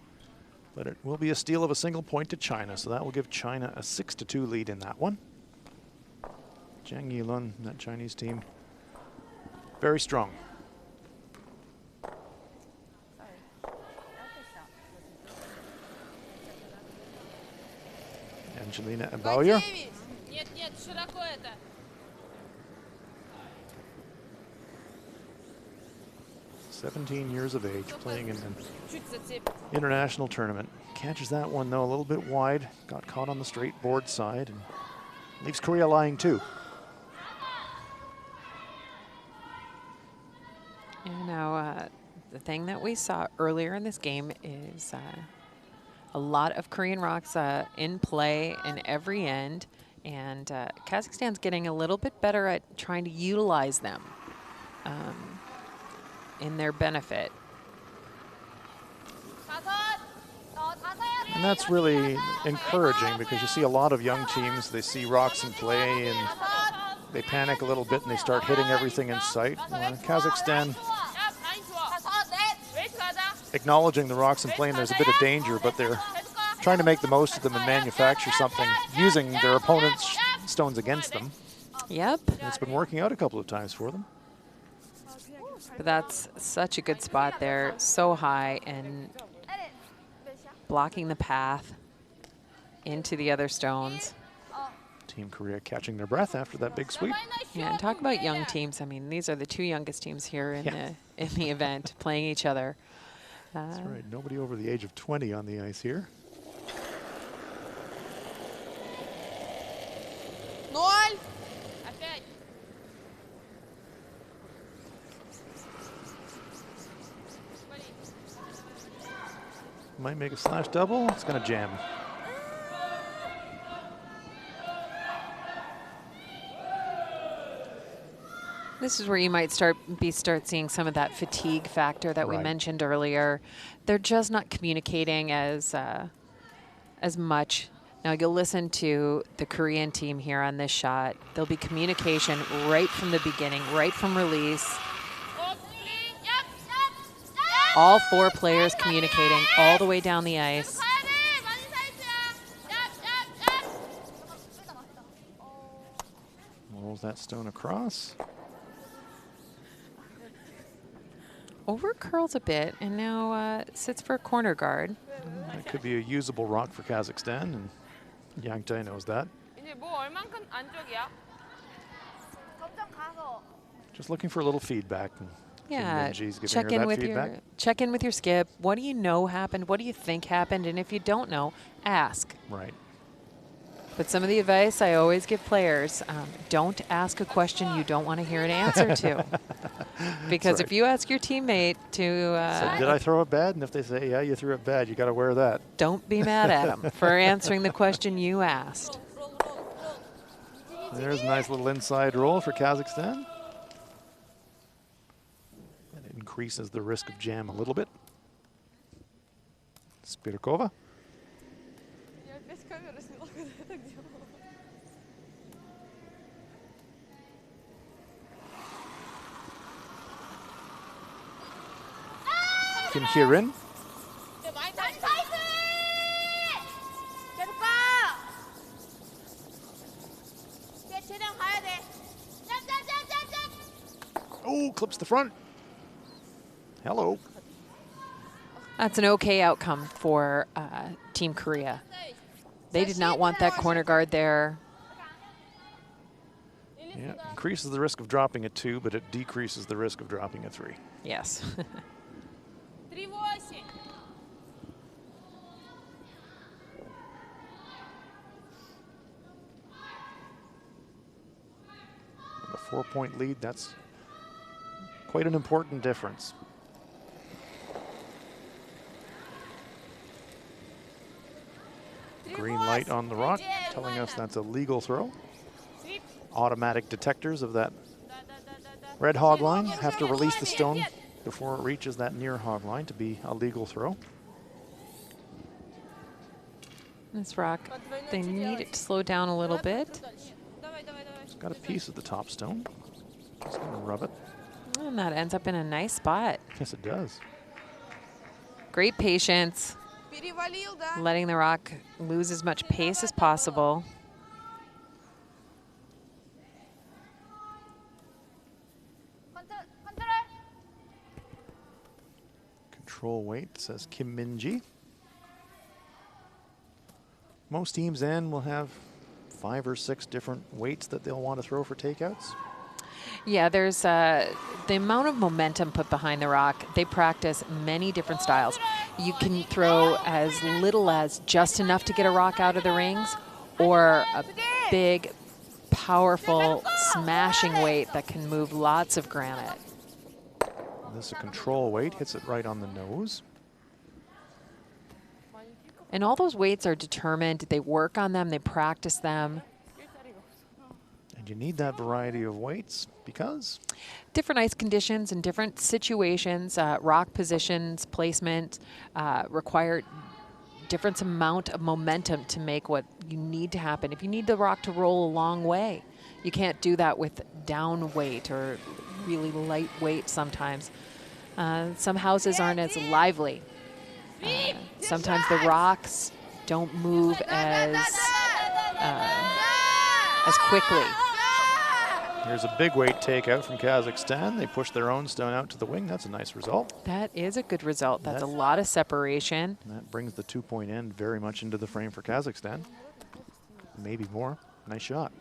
but it will be a steal of a single point to China, so that will give China a 6-2 lead in that one. Zhang Yilun, that Chinese team, very strong. Angelina Abauer. 17 years of age, playing in an international tournament. Catches that one, though, a little bit wide. Got caught on the straight board side and leaves Korea lying, too. And now the thing that we saw earlier in this game is a lot of Korean rocks in play in every end. And Kazakhstan's getting a little bit better at trying to utilize them in their benefit. And that's really encouraging because you see a lot of young teams, they see rocks in play and they panic a little bit and they start hitting everything in sight. Kazakhstan acknowledging the rocks in play and there's a bit of danger, but they're trying to make the most of them and manufacture something using their opponent's stones against them. Yep. And it's been working out a couple of times for them. But that's such a good spot there, so high and blocking the path into the other stones. Team Korea catching their breath after that big sweep. Yeah, and talk about young teams. I mean, these are the two youngest teams here in the event, playing each other. That's right, nobody over the age of 20 on the ice here. Might make a slash double. It's going to jam. This is where you might start seeing some of that fatigue factor that we mentioned earlier. They're just not communicating as much. Now you'll listen to the Korean team here on this shot. There'll be communication right from the beginning, right from release. All four players communicating all the way down the ice. Rolls that stone across. Over curls a bit and now sits for a corner guard. That could be a usable rock for Kazakhstan, and Yang Tae knows that. Just looking for a little feedback. Yeah, check in with your skip. What do you know happened? What do you think happened? And if you don't know, ask. Right. But some of the advice I always give players, don't ask a question you don't want to hear an answer to. Because if you ask your teammate to... so did I throw it bad? And if they say, yeah, you threw it bad, you got to wear that. Don't be mad at them for answering the question you asked. There's a nice little inside roll for Kazakhstan. increases the risk of jam a little bit. Spirkova. Я опять камеру сняла, когда я так делала. Kim Hye-rin. Oh, clips the front. Hello. That's an okay outcome for Team Korea. They did not want that corner guard there. Yeah, increases the risk of dropping a 2, but it decreases the risk of dropping a 3. Yes. 3-8. A 4-point lead, that's quite an important difference. Green light on the rock, telling us that's a legal throw. Automatic detectors of that red hog line have to release the stone before it reaches that near hog line to be a legal throw. This rock, they need it to slow down a little bit. It's got a piece of the top stone. Just gonna rub it. And that ends up in a nice spot. Yes, it does. Great patience, Перевалил, да? letting the rock lose as much pace as possible. Control weight, says Kim Min-ji. Most teams then will have 5 or 6 different weights that they'll want to throw for takeouts. Yeah, there's the amount of momentum put behind the rock. They practice many different styles. You can throw as little as just enough to get a rock out of the rings, or a big, powerful, smashing weight that can move lots of granite. This is a control weight, hits it right on the nose. And all those weights are determined. They work on them, they practice them. And you need that variety of weights because? Different ice conditions and different situations, rock positions, placement, require different amount of momentum to make what you need to happen. If you need the rock to roll a long way, you can't do that with down weight or really light weight sometimes. Some houses aren't as lively. Sometimes the rocks don't move as quickly. Here's a big weight takeout from Kazakhstan. They push their own stone out to the wing. That's a nice result. That is a good result. That's a lot of separation. And that brings the 2-point end very much into the frame for Kazakhstan. Maybe more. Nice shot.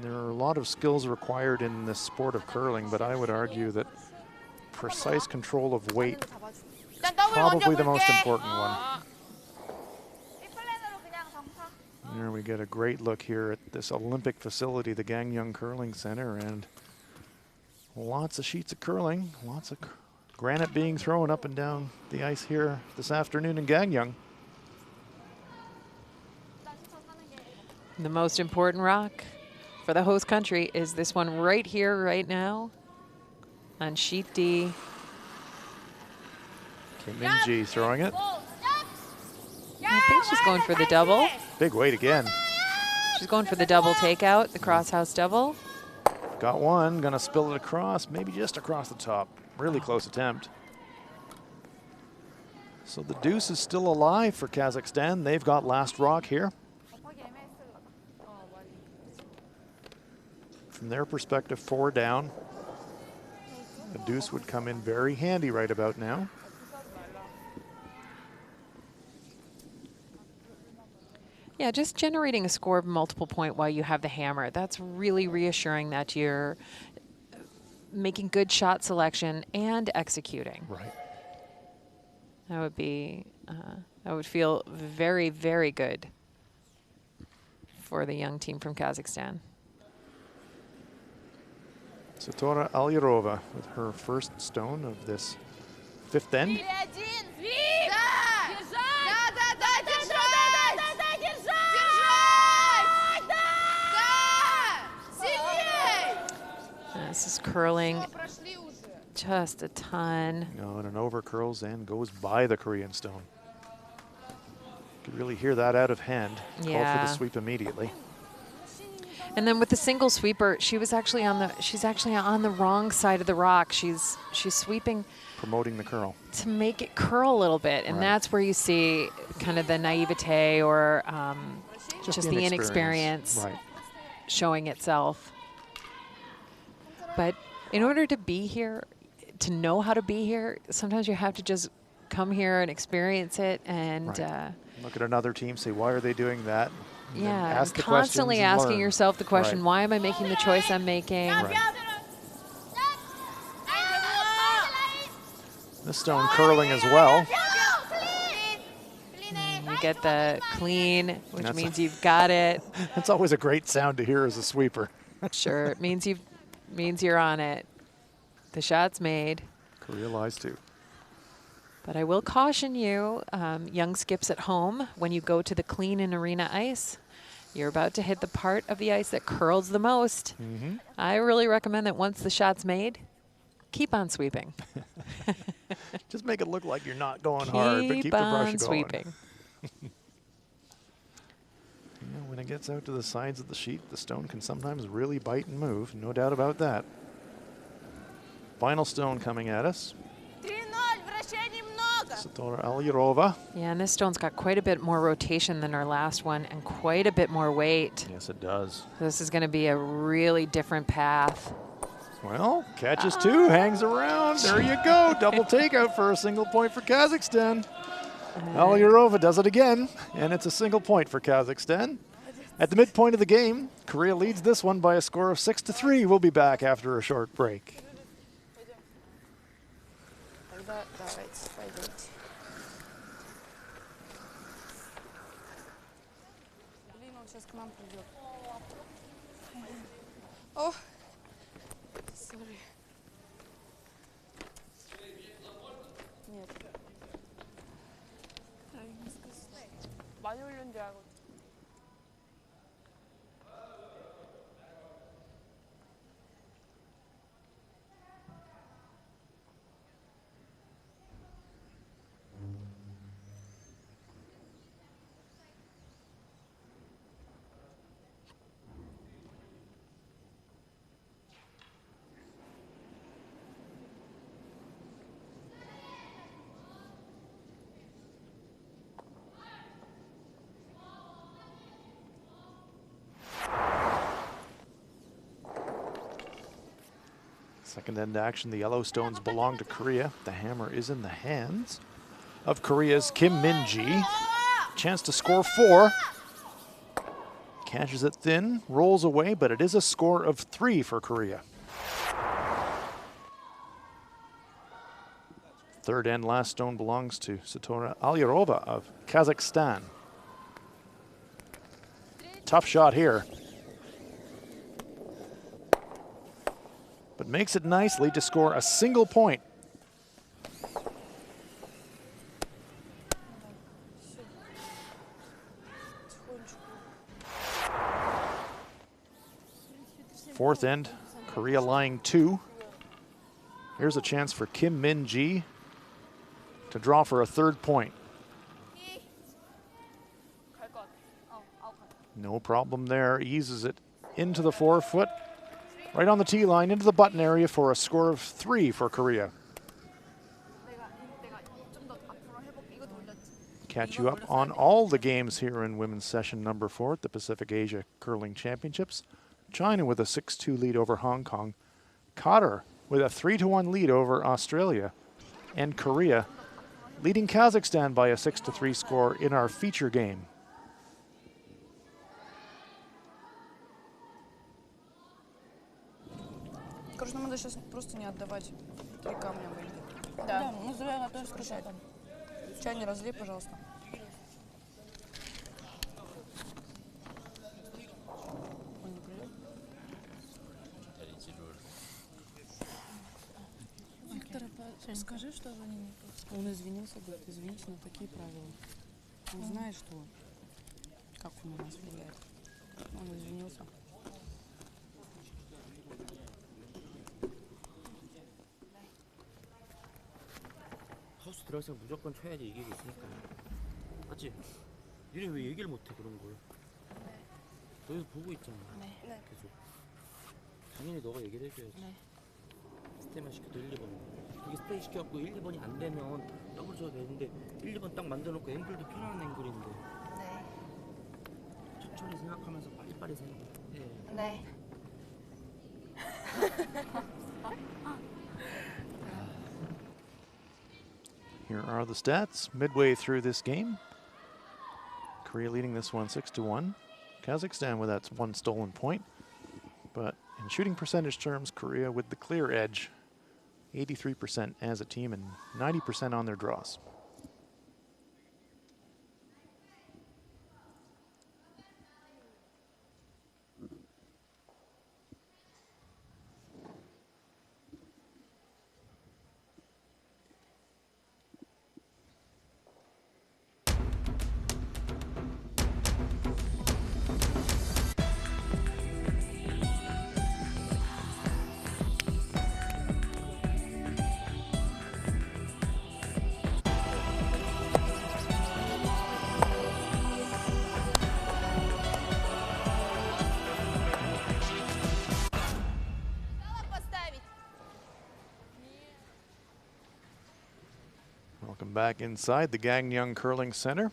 There are a lot of skills required in this sport of curling, but I would argue that precise control of weight is probably the most important one. There we get a great look here at this Olympic facility, the Gangneung Curling Center, and lots of sheets of curling, lots of granite being thrown up and down the ice here this afternoon in Gangneung. The most important rock for the host country is this one right here, right now, on sheet D. Kim Min-ji throwing it. I think she's going for the double. Big weight again. She's going for the double takeout, the crosshouse double. Got one, gonna spill it across, maybe just across the top. Really close attempt. So the deuce is still alive for Kazakhstan. They've got last rock here. From their perspective, 4 down. The deuce would come in very handy right about now. Yeah, just generating a score of multiple point while you have the hammer. That's really reassuring that you're making good shot selection and executing. Right. That would be, that would feel very, very good for the young team from Kazakhstan. Satora Alirova with her first stone of this 5th end. curling just a ton. No, and an over curls and goes by the Korean stone. You could really hear that out of hand. Called for Yeah. the sweep immediately. And then with the single sweeper, she's actually on the wrong side of the rock. She's sweeping Promoting the curl. to make it curl a little bit, and Right. that's where you see kind of the naivete or just the inexperience. inexperience Right. showing itself. But in order to be here, to know how to be here, sometimes you have to just come here and experience it. And Right. Look at another team, say, why are they doing that? And then yeah, ask and the constantly questions and asking learn. yourself the question, Right. why am I making the choice I'm making? Right. This stone curling as well. You get the clean, which That's means you've got it. It's always a great sound to hear as a sweeper. Sure, it means you're on it. The shot's made. Korea lies too. But I will caution you, young skips at home, when you go to the clean and arena ice, you're about to hit the part of the ice that curls the most. Mm-hmm. I really recommend that once the shot's made, keep on sweeping. Just make it look like you're not going hard, but keep the brush going. sweeping. Yeah, when it gets out to the sides of the sheet, the stone can sometimes really bite and move, no doubt about that. Final stone coming at us. 3-0, вращений много. Satora Alirova. Yeah, and this stone's got quite a bit more rotation than our last one and quite a bit more weight. Yes, it does. This is going to be a really different path. Well, catches two, hangs around. There you go. Double takeout for a single point for Kazakhstan. Alirova does it again, and it's a single point for Kazakhstan. At the midpoint of the game, Korea leads this one by a score of 6-3. We'll be back after a short break. Тогда давайте, пойдемте. Блин, он сейчас к нам придет. О, сори. Нет. 많이 올린 줄 알고. Second end action, the yellow stones belong to Korea. The hammer is in the hands of Korea's Kim Min-ji. Chance to score 4. Catches it thin, rolls away, but it is a score of 3 for Korea. Third and last stone belongs to Satora Alirova of Kazakhstan. Tough shot here. But makes it nicely to score a single point. Fourth end, Korea lying 2. Here's a chance for Kim Min-ji to draw for a third point. No problem there, eases it into the forefoot. Right on the tee line, into the button area for a score of 3 for Korea. Catch you up on all the games here in women's session number 4 at the Pacific Asia Curling Championships. China with a 6-2 lead over Hong Kong. Qatar with a 3-1 lead over Australia. And Korea leading Kazakhstan by a 6-3 score in our feature game. Короче, нам надо сейчас просто не отдавать 3 камня. Да, мы зря готовим Скручать. Чай не разлей, пожалуйста. Он не придет? Виктора, скажи, что они не Он извинился, говорит, извините, но такие правила. Он знает, что как он на нас влияет. Он извинился. 들어갔으면 무조건 쳐야지 이기고 있으니까. 맞지? 니네 왜 얘기를 못해 그런 걸? 너희도 보고 있잖아. 네. 계속. 당연히 너가 얘기를 해줘야지. 네. 스테이만 시켜도 1, 2번. 이게 스테이 시켜갖고 1, 2번이 안 되면 더블 줘도 되는데 1, 2번 딱 만들어놓고 앵글도 편한 앵글인데 네. 천천히 생각하면서 빨리빨리 생각해. 네. Here are the stats midway through this game. Korea leading this one 6-1. Kazakhstan with that one stolen point. But in shooting percentage terms, Korea with the clear edge, 83% as a team and 90% on their draws. Welcome back inside the Gangneung Curling Center.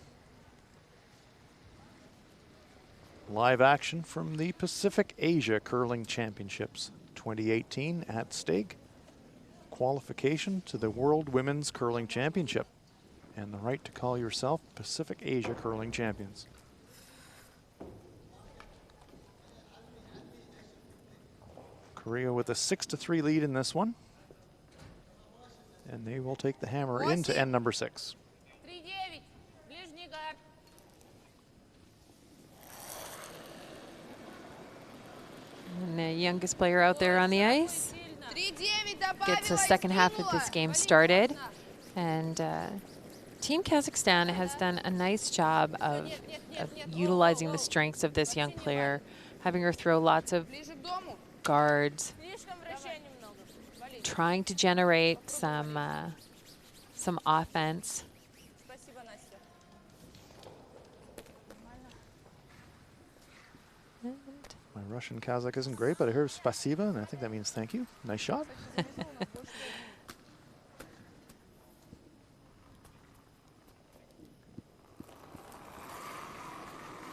Live action from the Pacific Asia Curling Championships 2018 at stake. Qualification to the World Women's Curling Championship and the right to call yourself Pacific Asia Curling Champions. Korea with a 6-3 lead in this one. And they will take the hammer into end number 6. 3-9. Ближний гард. And the youngest player out there on the ice 3-9 gets the second half of this game started. And Team Kazakhstan has done a nice job of utilizing the strengths of this young player, having her throw lots of Ближе к дому. guards, Слишком вращай немного. Вали. trying to generate some offense. Спасибо, Настя. My Russian Kazakh isn't great, but I heard spasiba, and I think that means thank you. Nice shot.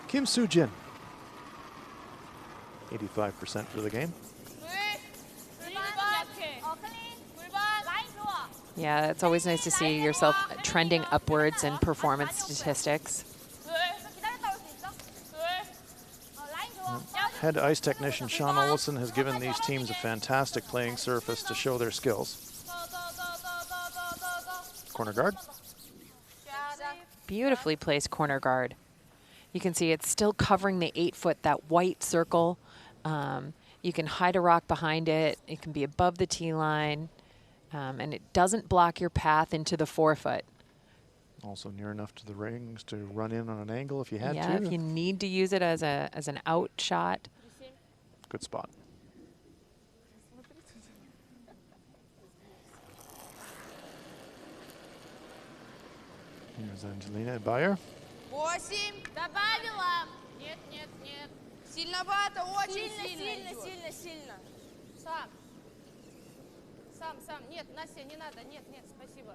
Kim Soo-jin, 85% for the game. Yeah, it's always nice to see yourself trending upwards in performance statistics. Head ice technician Sean Olson has given these teams a fantastic playing surface to show their skills. Corner guard. Beautifully placed corner guard. You can see it's still covering the 8-foot, that white circle. You can hide a rock behind it. It can be above the tee line. And it doesn't block your path into the 4-foot. Also near enough to the rings to run in on an angle if you had Yeah, to. if you need to use it as an out shot. Good spot. Here's Angelina Bayer. 8. Добавила. Нет, нет, нет. Сильновато, очень сильно. Сильно, сильно. Сам. Сам. Нет, Настя, не надо. Нет, спасибо.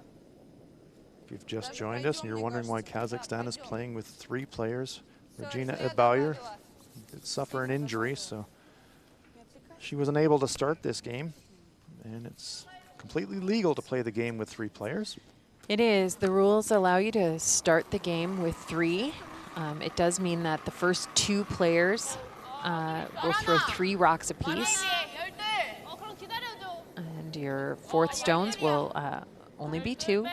If you've just joined us and you're wondering why Kazakhstan is playing with 3 players, Regina Ebayer did suffer an injury, so she was unable to start this game. And it's completely legal to play the game with 3 players. It is. The rules allow you to start the game with 3. It does mean that the first 2 players will throw 3 rocks apiece. And your 4th stones will only be 2.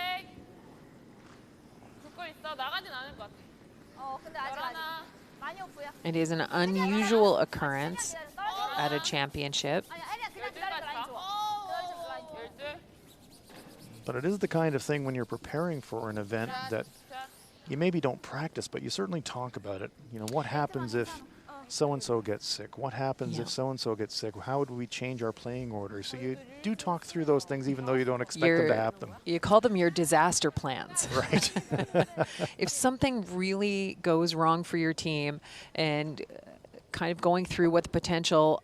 It is an unusual occurrence at a championship. But it is the kind of thing when you're preparing for an event that you maybe don't practice, but you certainly talk about it. You know, what happens if so-and-so gets sick. What happens Yeah. if so-and-so gets sick? How would we change our playing order? So you do talk through those things even though you don't expect them to happen. You call them your disaster plans. Right. If something really goes wrong for your team, and kind of going through what the potential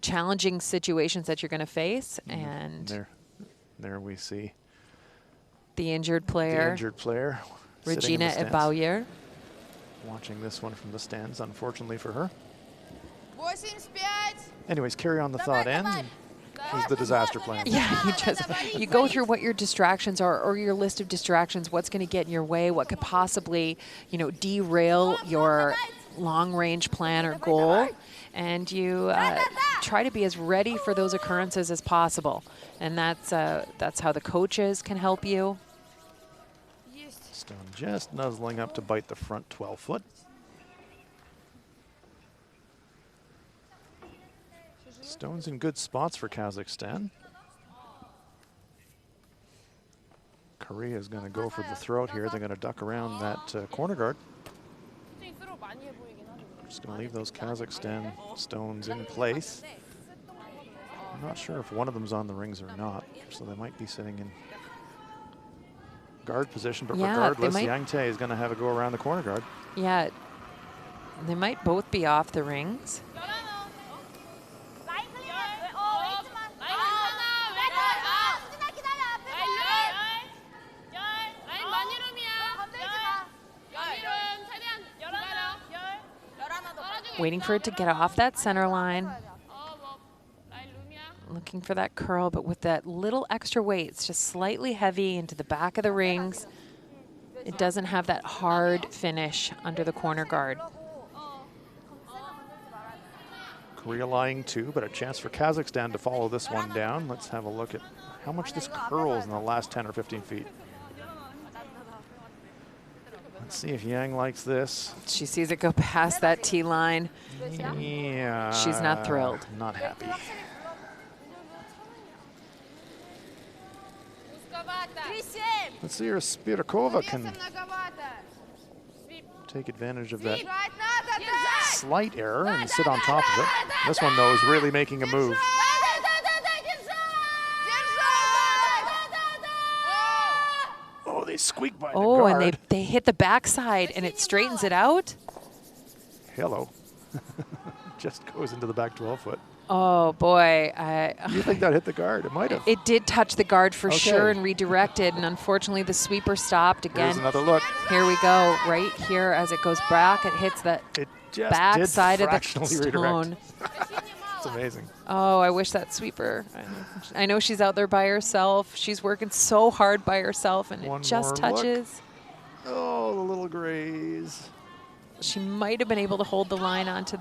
challenging situations that you're going to face, and there we see the injured the player, injured player, Regina Ebauer. Watching this one from the stands, unfortunately for her. 85. Anyways, carry on the thought, Ann. Here's the disaster plan. Yeah, you go through what your distractions are, or your list of distractions, what's going to get in your way, what could possibly, derail your long-range plan or goal, and you try to be as ready for those occurrences as possible. And that's how the coaches can help you. Stone just nuzzling up to bite the front 12-foot. Stone's in good spots for Kazakhstan. Korea is going to go for the throat here. They're going to duck around that corner guard. Just going to leave those Kazakhstan stones in place. I'm not sure if one of them's on the rings or not, so they might be sitting in guard position, but regardless, Yang Tae is going to have a go around the corner guard. Yeah, they might both be off the rings. Waiting for it to get off that center line. Looking for that curl, but with that little extra weight, it's just slightly heavy into the back of the rings. It doesn't have that hard finish under the corner guard. Korea lying 2, but a chance for Kazakhstan to follow this one down. Let's have a look at how much this curls in the last 10 or 15 feet. Let's see if Yang likes this. She sees it go past that tee line. Yeah. She's not thrilled. Not happy. Let's see if Spirkova can take advantage of that slight error and sit on top of it. This one, though, is really making a move. Oh, they squeak by the guard. And they hit the backside, and it straightens it out. Hello. Just goes into the back 12-foot. Oh, boy. You think that hit the guard? It might have. It did touch the guard for sure and redirected, and unfortunately the sweeper stopped again. Here's another look. Here we go. Right here as it goes back, it hits the back side of the stone. It's amazing. Oh, I wish that sweeper. I know she's out there by herself. She's working so hard by herself, and it just touches. Look. Oh, the little graze. She might have been able to hold the line onto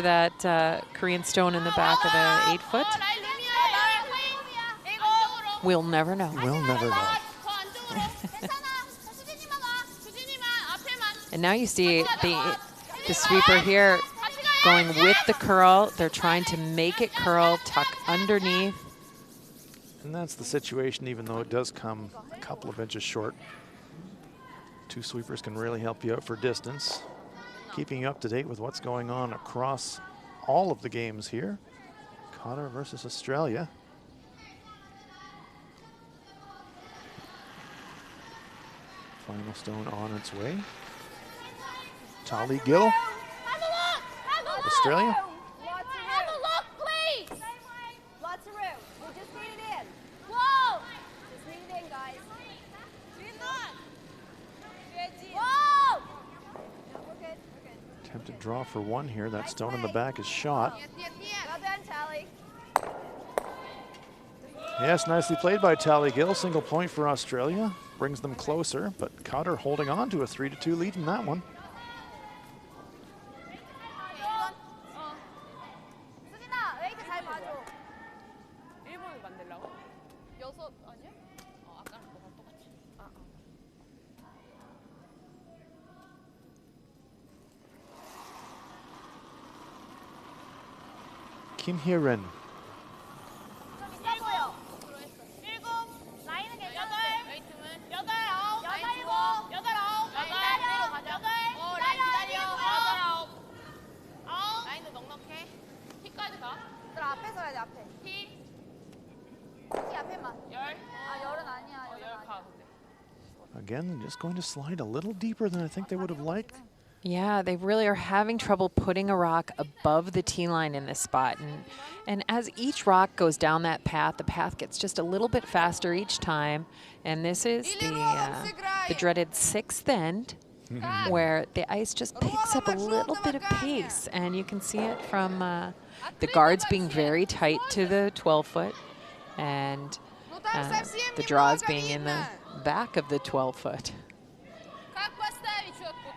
that Korean stone in the back of the 8-foot. We'll never know. We'll never know. And now you see the sweeper here going with the curl. They're trying to make it curl, tuck underneath. And that's the situation, even though it does come a couple of inches short. 2 sweepers can really help you out for distance. Keeping you up to date with what's going on across all of the games here. Qatar versus Australia. Final stone on its way. Tali Gill, Australia. Have a look, please. Lots of room. We just need it in. Whoa! Just need it in, guys. Whoa! No, we're good. We're good. Attempted draw for one here. That stone in the back is shot. Well done, Tally. Yes, nicely played by Tali Gill. Single point for Australia. Brings them closer, but Qatar holding on to a 3-2 lead in that one. 수진아, 웨이트 잘 봐줘. 1번을 만들라고? 6 아니야? 아까랑 뭐가 똑같지? Kim Hye-rin. 좀 있어 보여. 7. 라인은 괜찮아. 8, 9, 8, 9. 기다려. 기다려. Again, just going to slide a little deeper than I think they would have liked. Yeah, they really are having trouble putting a rock above the tee line in this spot. And as each rock goes down that path, the path gets just a little bit faster each time. And this is the dreaded sixth end, where the ice just picks up a little bit of pace. And you can see it from the guards being very tight to the 12-foot and the draws being in the back of the 12-foot.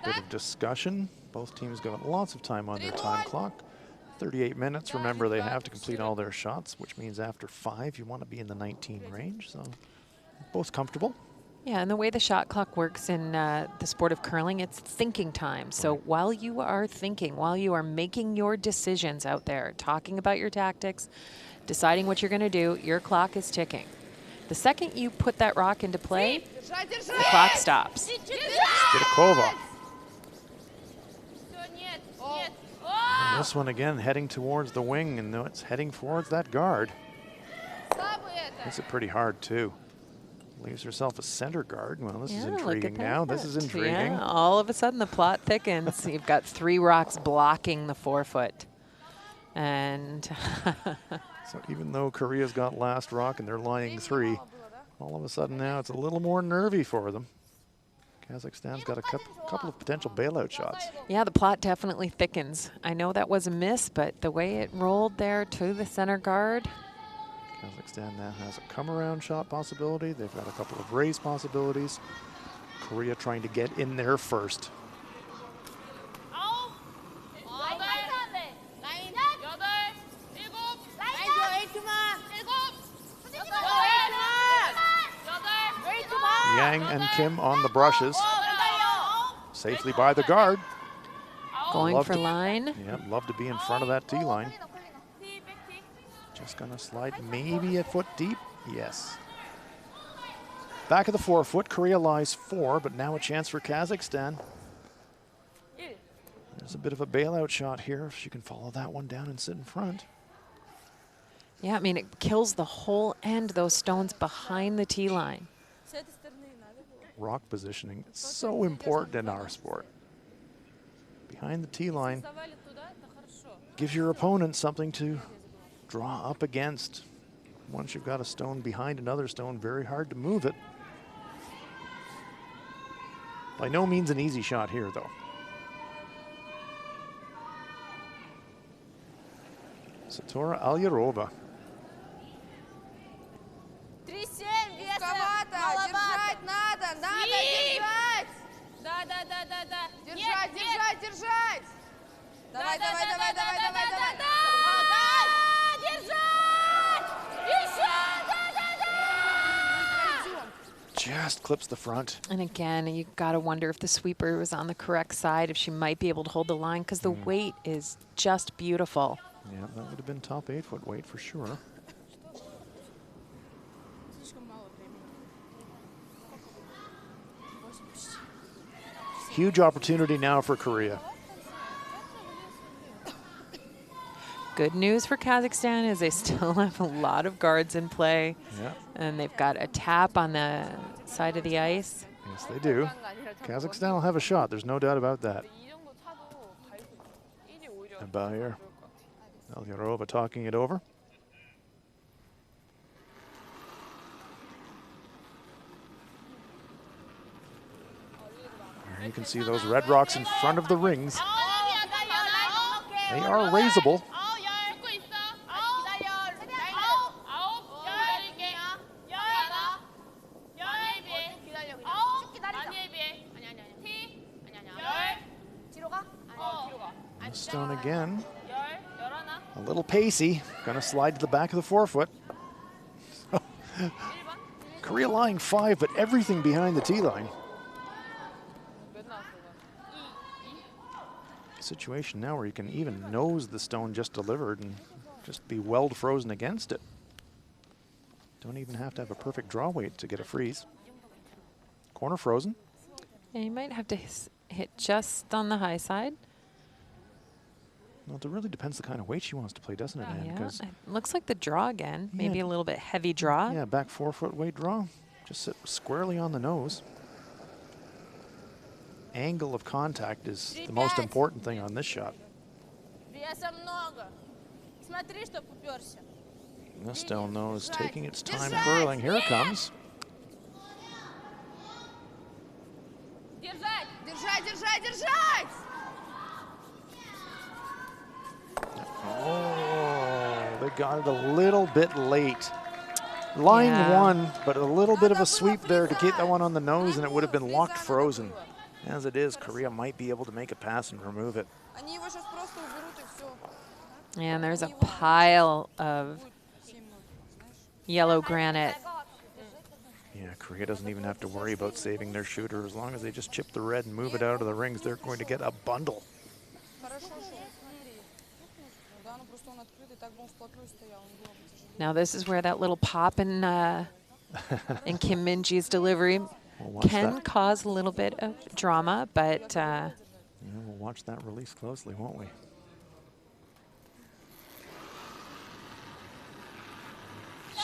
Bit of discussion. Both teams got lots of time on their time clock. 38 minutes. Remember, they have to complete all their shots, which means after 5, you want to be in the 19 range. So both comfortable. Yeah, and the way the shot clock works in the sport of curling, it's thinking time. So while you are thinking, while you are making your decisions out there, talking about your tactics, deciding what you're going to do, your clock is ticking. The second you put that rock into play, the clock stops. Skidakova. And this one again heading towards the wing, and it's heading towards that guard. Makes it pretty hard too. Leaves herself a center guard. Well, this is intriguing now. This is intriguing. Yeah, all of a sudden the plot thickens. You've got 3 rocks blocking the 4-foot. And so even though Korea's got last rock and they're lying 3, all of a sudden now it's a little more nervy for them. Kazakhstan's got a couple of potential bailout shots. yeah, the plot definitely thickens. I know that was a miss, but the way it rolled there to the center guard. Kazakhstan now has a come-around shot possibility. They've got a couple of raise possibilities. Korea trying to get in there first. Yang and Kim on the brushes. Safely by the guard. Going for line. Yeah, love to be in front of that tee line. Just gonna slide maybe a foot deep. Yes. Back of the 4-foot, Korea lies 4, but now a chance for Kazakhstan. There's a bit of a bailout shot here if she can follow that one down and sit in front. Yeah, I mean, it kills the whole end, those stones behind the tee line. Rock positioning is so important in our sport. Behind the tee line gives your opponent something to draw up against. Once you've got a stone behind another stone, very hard to move it. By no means an easy shot here, though. Satora Alyarova. Just clips the front. And again, you got to wonder if the sweeper was on the correct side, if she might be able to hold the line, because the weight is just beautiful. Yeah, that would have been top 8-foot weight for sure. Huge opportunity now for Korea. Good news for Kazakhstan is they still have a lot of guards in play. Yeah. And they've got a tap on the side of the ice. Yes, they do. Kazakhstan will have a shot. There's no doubt about that. About here. Alyarova talking it over. And you can see those red rocks in front of the rings. They are raisable. Stone again. A little pacey. Gonna slide to the back of the 4-foot. Korea lying 5, but everything behind the tee line. Situation now where you can even nose the stone just delivered and just be weld frozen against it. Don't even have to have a perfect draw weight to get a freeze. Corner frozen. And you might have to hit just on the high side. Well, it really depends the kind of weight she wants to play, doesn't it, Ann? Yeah, 'Cause it looks like the draw again. Maybe Yeah. a little bit heavy draw. yeah, back 4-foot weight draw. Just sit squarely on the nose. angle of contact is the most important thing on this shot. Веса много. Смотри, чтоб уперся. Nestelno is taking its time curling. Here it comes. Держать! Держать, держать, держать! Oh, they got it a little bit late. Line one, but a little bit of a sweep there to get that one on the nose, and it would have been locked frozen. As it is, Korea might be able to make a pass and remove it. Они его сейчас просто уберут и все. And there's a pile of 7-0, знаешь. yellow granite. Yeah, Korea doesn't even have to worry about saving their shooter. As long as they just chip the red and move it out of the rings, they're going to get a bundle. Хорошо шел, смотри. Да, ну просто он открытый, так бы он вплотную стоял, не было бы тяжелее. Now this is where that little pop in Kim Min-ji's delivery We'll watch can that. cause a little bit of drama, but Yeah, we'll watch that release closely, won't we?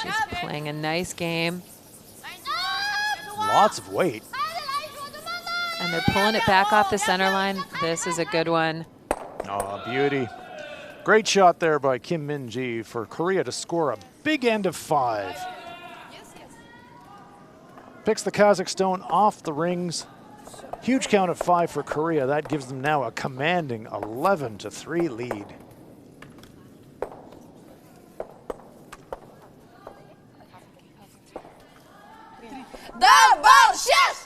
she's playing a nice game. Lots of weight. And they're pulling it back off the center line. This is a good one. Oh, beauty. Great shot there by Kim Min-ji for Korea to score a big end of 5. Picks the Kazakhstan off the rings. Huge count of 5 for Korea. That gives them now a commanding 11-3 lead. Да, бал, сейчас!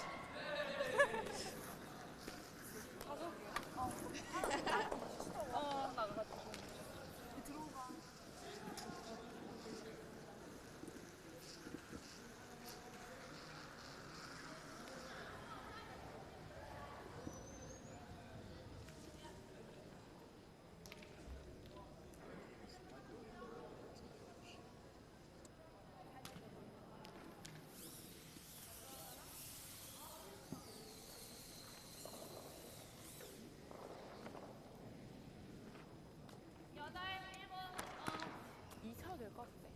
이 차도 될 것 같은데.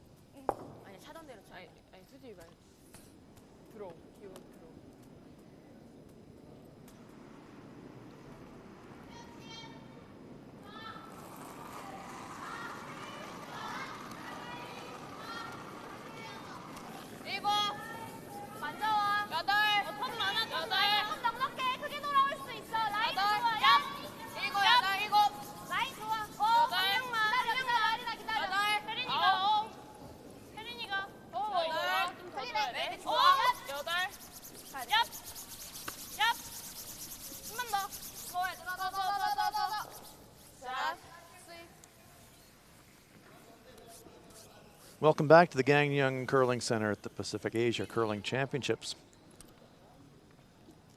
아니 차던 대로 아니 수지가 들어. 기어 들어. 일곱. 만져와. 여덟. 턴 많아, 턴 많아. 턴 넉넉해. 크게 돌아올 수 있어. 라인 좋아. 일곱, 여덟, 일곱. 라인 좋아. 여덟. 한 명만. 기다려, 말이나 기다려. 여덟. 혜린이가. 혜린이가. 여덟. 좀 더 줘야 돼. 좋아. 여덟. 얍. 얍. 한번 더. 더. 자. Welcome back to the Gangneung Curling Center at the Pacific Asia Curling Championships.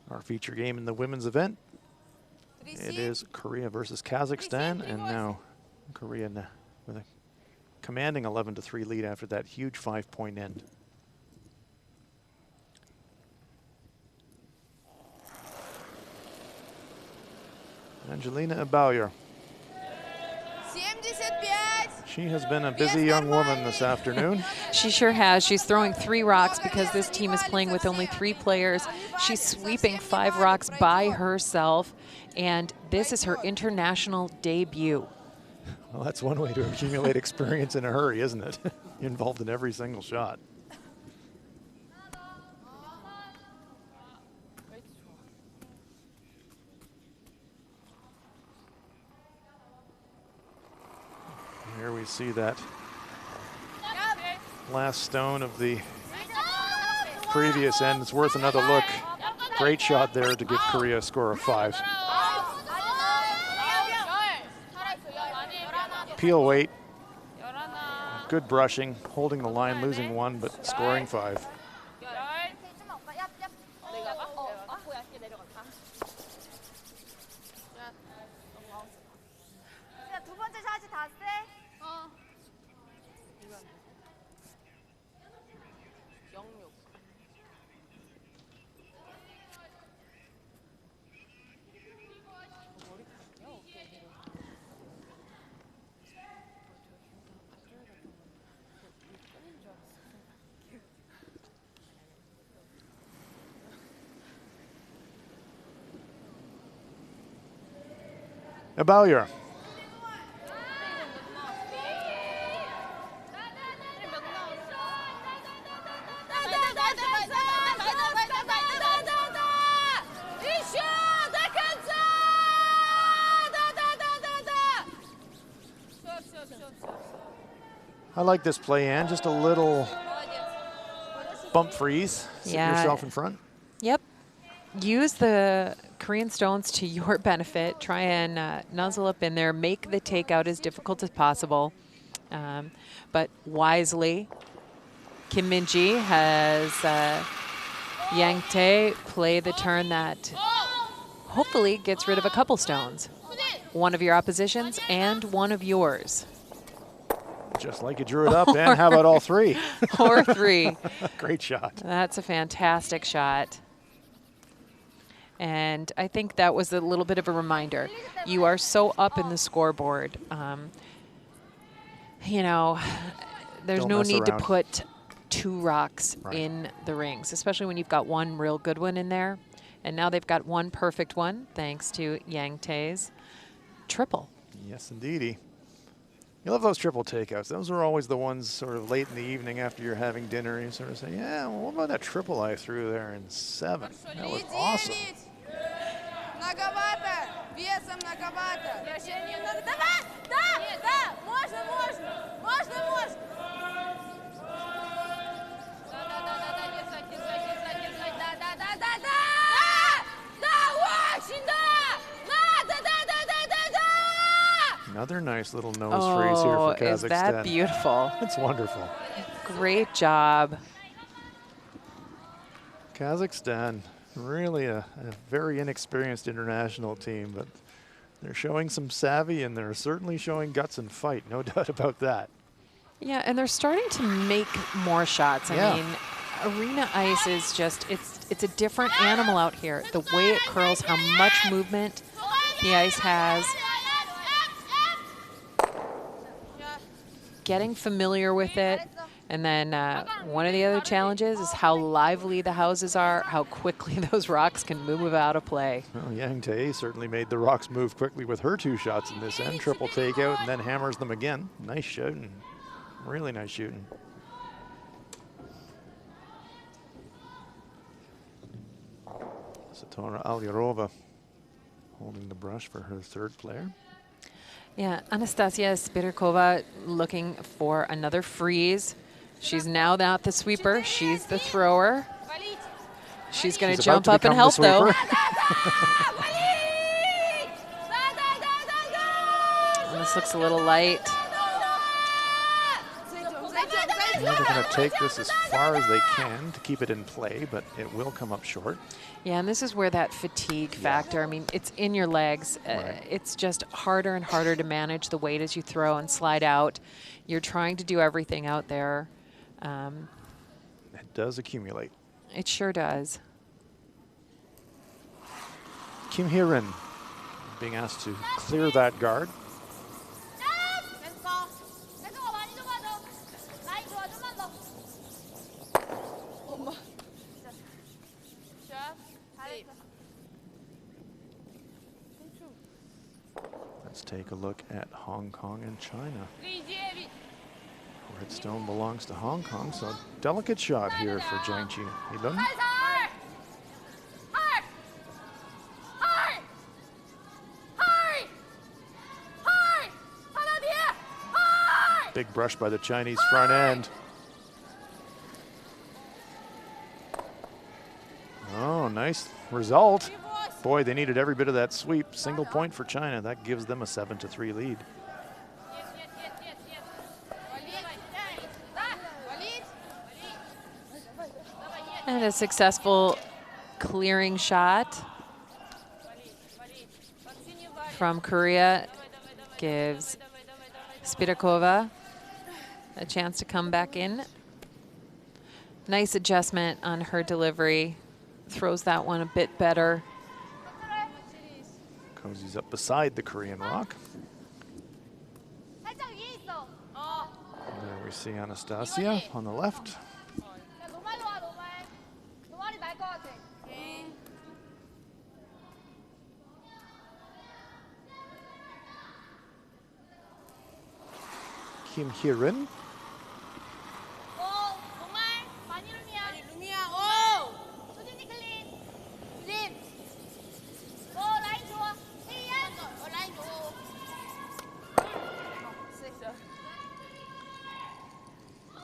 Our feature game in the women's event. It is Korea versus Kazakhstan, and now Korea with a commanding 11-3 lead after that huge 5-point end. Angelina Abauer. 75. She has been a busy young woman this afternoon. She sure has. She's throwing 3 rocks because this team is playing with only 3 players. She's sweeping 5 rocks by herself, and this is her international debut. Well, that's one way to accumulate experience in a hurry, isn't it? You're involved in every single shot. Here we see that last stone of the previous end. It's worth another look. Great shot there to give Korea a score of 5. Peel weight. Good brushing, holding the line, losing 1, but scoring 5. 두 번째 샷이 다 세? Abauer. I like this play, Ann. Just a little bump freeze. Sit yourself in front. Yep. Use the Korean stones to your benefit. Try and nuzzle up in there. Make the takeout as difficult as possible. But wisely, Kim Min-ji has Yang Tae play the turn that hopefully gets rid of a couple stones. One of your opposition's and one of yours. Just like you drew it up, and how about all three? Or three. Great shot. That's a fantastic shot. And I think that was a little bit of a reminder. You are so up in the scoreboard. You know, there's Don't no mess need to around. put two rocks Right. in the rings, especially when you've got one real good one in there. And now they've got one perfect one, thanks to Yang Tae's triple. Yes, indeedy. You love those triple takeouts. Those are always the ones sort of late in the evening after you're having dinner. You sort of say, yeah, well, what about that triple I threw there in 7? That was awesome. Многовато. Весом многовато. Давай! Да! Да! Можно, можно! Можно, можно! Да-да-да-да, держать, держать, держать, держать. Да-да-да-да-да! Да! Очень да! Да-да-да-да-да-да! Another nice little nose freeze here for Kazakhstan. Is that beautiful? It's wonderful. Great job. Kazakhstan, really a very inexperienced international team, but they're showing some savvy and they're certainly showing guts and fight, no doubt about that. Yeah, and they're starting to make more shots. Yeah. I mean, arena ice is just, it's a different animal out here. The way it curls, how much movement the ice has. Getting familiar with it. And then one of the other challenges is how lively the houses are, how quickly those rocks can move out of play. Well, Yang Tae certainly made the rocks move quickly with her 2 shots in this end. Triple takeout and then hammers them again. Nice shooting. Really nice shooting. Satora Alyarova holding the brush for her 3rd player. Yeah, Anastasia Spirkova looking for another freeze. She's now not the sweeper, she's the thrower. She's going to jump up and help, though. And this looks a little light. Well, they're going to take this as far as they can to keep it in play, but it will come up short. Yeah, and this is where that fatigue factor, I mean, it's in your legs. Right. It's just harder and harder to manage the weight as you throw and slide out. You're trying to do everything out there. It does accumulate. It sure does. Kim Hee-rin being asked to clear that guard. Let's take a look at Hong Kong and China. Red stone belongs to Hong Kong, so delicate shot here for Jiang Qi-lun. Big brush by the Chinese front end. Oh, nice result. Boy, they needed every bit of that sweep. Single point for China. That gives them a 7-3 lead. And a successful clearing shot from Korea gives Spirkova a chance to come back in. Nice adjustment on her delivery. Throws that one a bit better. Cozy's up beside the Korean rock. There we see Anastasia on the left. Kim Hee-rin.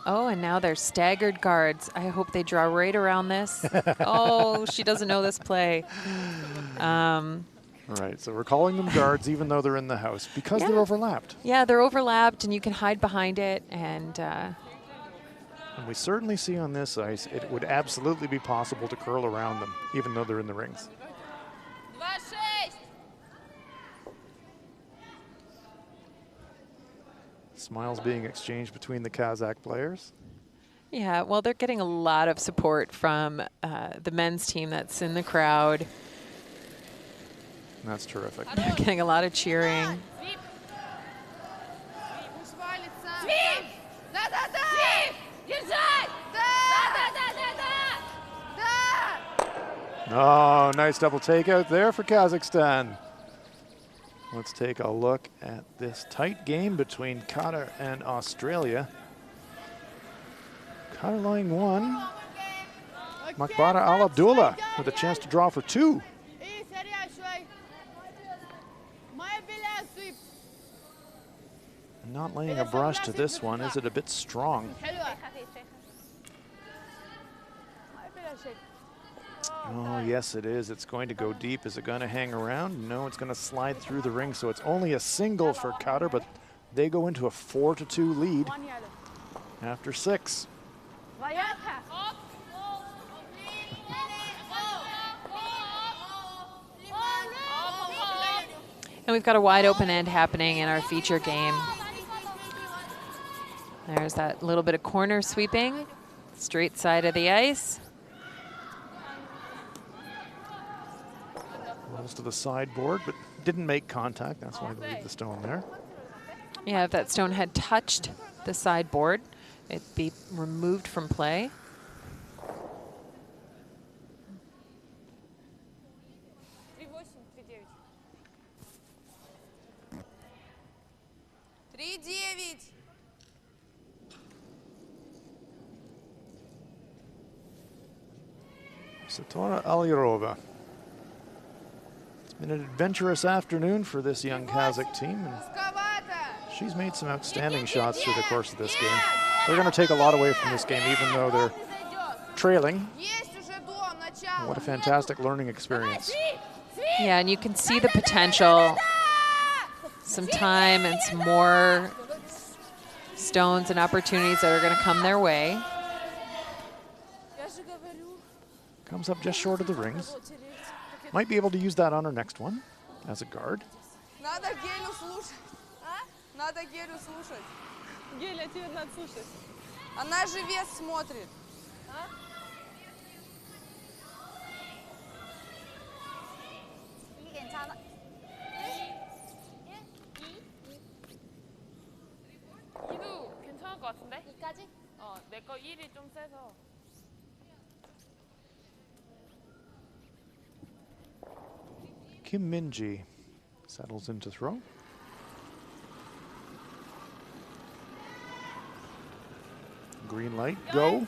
Oh, and now they're staggered guards. I hope they draw right around this. Oh, she doesn't know this play. All right, so we're calling them guards even though they're in the house because Yeah. they're overlapped. Yeah, they're overlapped, and you can hide behind it. And And we certainly see on this ice, it would absolutely be possible to curl around them, even though they're in the rings. 2-6. Smiles being exchanged between the Kazakh players. yeah, well, they're getting a lot of support from the men's team that's in the crowd. That's terrific. They're getting a lot of cheering. Свип. Свип. Да-да-да. Свип. Держать. Да. Да. Oh, nice double takeout there for Kazakhstan. Let's take a look at this tight game between Qatar and Australia. Qatar line one. Makbara Al Abdullah with a chance to draw for two. И сорящий. Моя белая свип. Not laying a brush to this one. Is it a bit strong? حلوة. моя белая шейк. Oh, yes, it is. It's going to go deep. Is it going to hang around? No, it's going to slide through the ring. So it's only a single for Qatar, but they go into a 4-2 lead after 6. And we've got a wide open end happening in our feature game. There's that little bit of corner sweeping, straight side of the ice. Rolls to the sideboard, but didn't make contact. That's why they leave the stone there. Yeah, if that stone had touched the sideboard, it'd be removed from play. Satora Alirova. It's been an adventurous afternoon for this young Kazakh team, and she's made some outstanding shots through the course of this game. They're going to take a lot away from this game, even though they're trailing. What a fantastic learning experience. Yeah, and you can see the potential. Some time and some more stones and opportunities that are going to come their way. Comes up just short of the rings. Might be able to use that on her next one as a guard. Надо Гелю слушать. Надо Гелю слушать. Геля, тебе надо слушать. Она же вес смотрит. 이게 괜찮아. 2도 괜찮을 것 같은데? 2까지? 내 거 1이 좀 세서. Kim Min-ji settles into throw. Green light, go.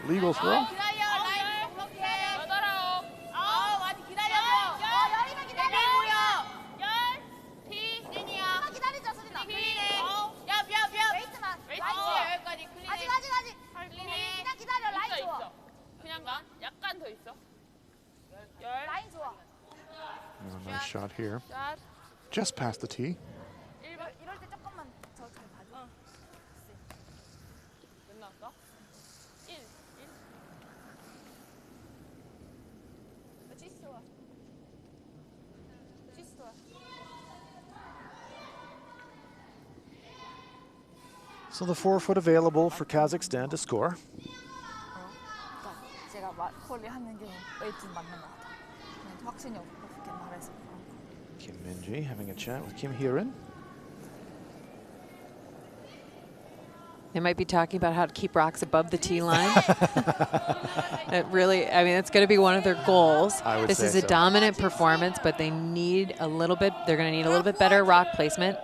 Legal throw. 기다려. 라인 넉넉해. 8, 9. 많이 기다려줘. 열이면 기다려. 10. T. 린이야. 기다리자, 수진아. 클린해. 야. 웨이트만. 여기까지 클린해. 아직. 클린해. 그냥 기다려. 라인 좋아. 있어. 그냥 가. 약간 더 있어. 10. 라인 좋아. Oh, nice shot here. 샷. Just past the tee. 이럴 때 조금만 저 잘 봐줘. 몇 나왔어? 1. чистила. So the 4-foot available for Kazakhstan to score. 제가 콜리 하는 게 웨이트 맞는 것 같아. 확신이 없고 그렇게 말해서. Kim Min-ji having a chat with Kim Hee-rin. They might be talking about how to keep rocks above the tee line. It really, I mean, it's going to be one of their goals. I would This say is a so. dominant performance, but they need a little bit, they're going to need a little bit better rock placement.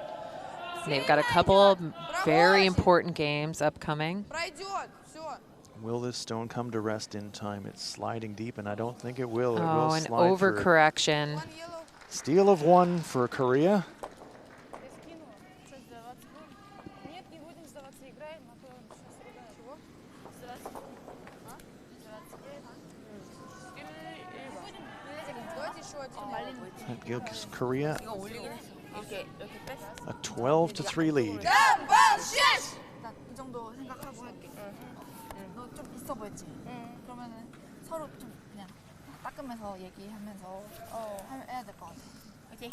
And they've got a couple very important games upcoming. Пройдет. Все. Will this stone come to rest in time? It's sliding deep, and I don't think it will. It Oh, will an slide through. overcorrection. One yellow. Steal of 1 for Korea. Я скинула. Что, сдаваться будем? Нет, не будем сдаваться. Играем, а то сейчас ругают. Чего? Сдаваться будем. А? Сдаваться. Не будем. Давайте еще один. That gives Korea 이거 올리긴 해. 이렇게 뺐어. a 12-3 lead. 일단 이 정도 생각하고 할게. 너 좀 있어 보였지? 그러면은 서로 좀 그냥 닦으면서 얘기하면서 해야 될 것 같아. 오케이.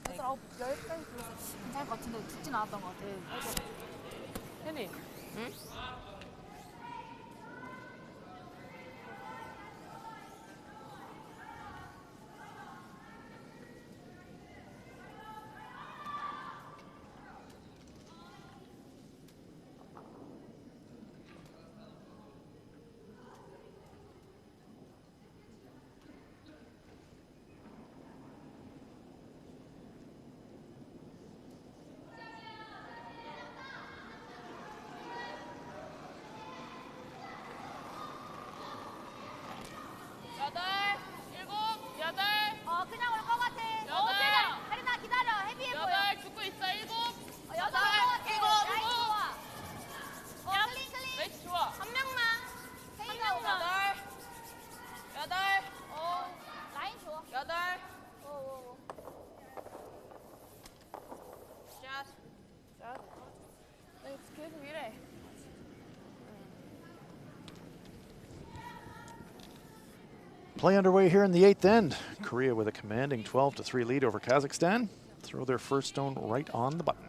그래서 10까지 불러서 괜찮을 것 같은데 죽진 않았던 것 같아. 혜니. 응? 여덟, 일곱, 여덟. 그냥 올 것 같아. 여덟. 하리나 기다려. 헤비해 보여. 여덟 죽고 있어. 일곱. 여덟 여덟. 올것 같아. 일곱, 라인 일곱. 좋아. 야, 클린 클린. 웨이트 좋아. 한 명만. 한 명만. 여덟. 라인 좋아. 여덟. 샷. 샷. 계속 이래. Play underway here in the 8th end. Korea with a commanding 12-3 lead over Kazakhstan. Throw their first stone right on the button.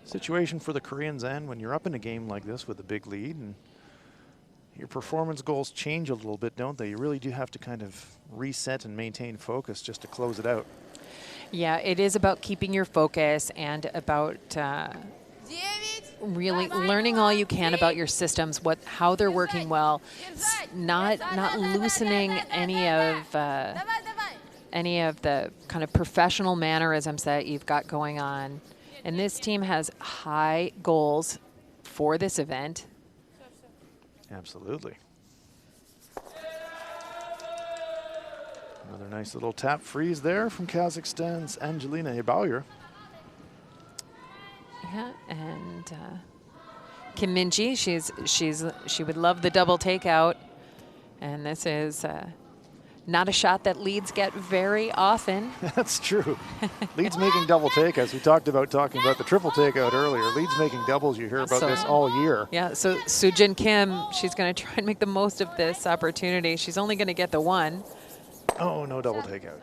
Situation for the Koreans, and when you're up in a game like this with a big lead, and your performance goals change a little bit, don't they? You really do have to kind of reset and maintain focus just to close it out. Yeah, it is about keeping your focus and about really learning all you can about your systems, how they're working well, not loosening any of the kind of professional mannerisms that you've got going on. And this team has high goals for this event. Absolutely. Another nice little tap freeze there from Kazakhstan's Angelina Hebauer. Yeah, and Kim Min-ji, she would love the double takeout, and this is not a shot that leads get very often. That's true. Leeds making double takeouts. We talking about the triple takeout earlier. Leeds making doubles. You hear about this all year. Yeah. So Soo-jin Kim, she's going to try and make the most of this opportunity. She's only going to get the one. Oh, no double takeout.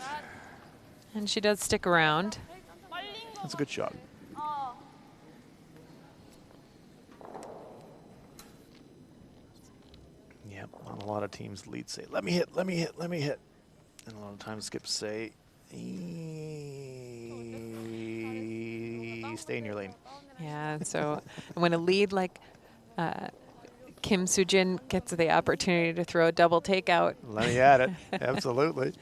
And she does stick around. That's a good shot. Yep, on a lot of teams, leads say, let me hit, let me hit, let me hit. And a lot of times skips say, stay in your lane. Yeah, so when a lead like Kim Soo-jin gets the opportunity to throw a double takeout, Let me at it, absolutely.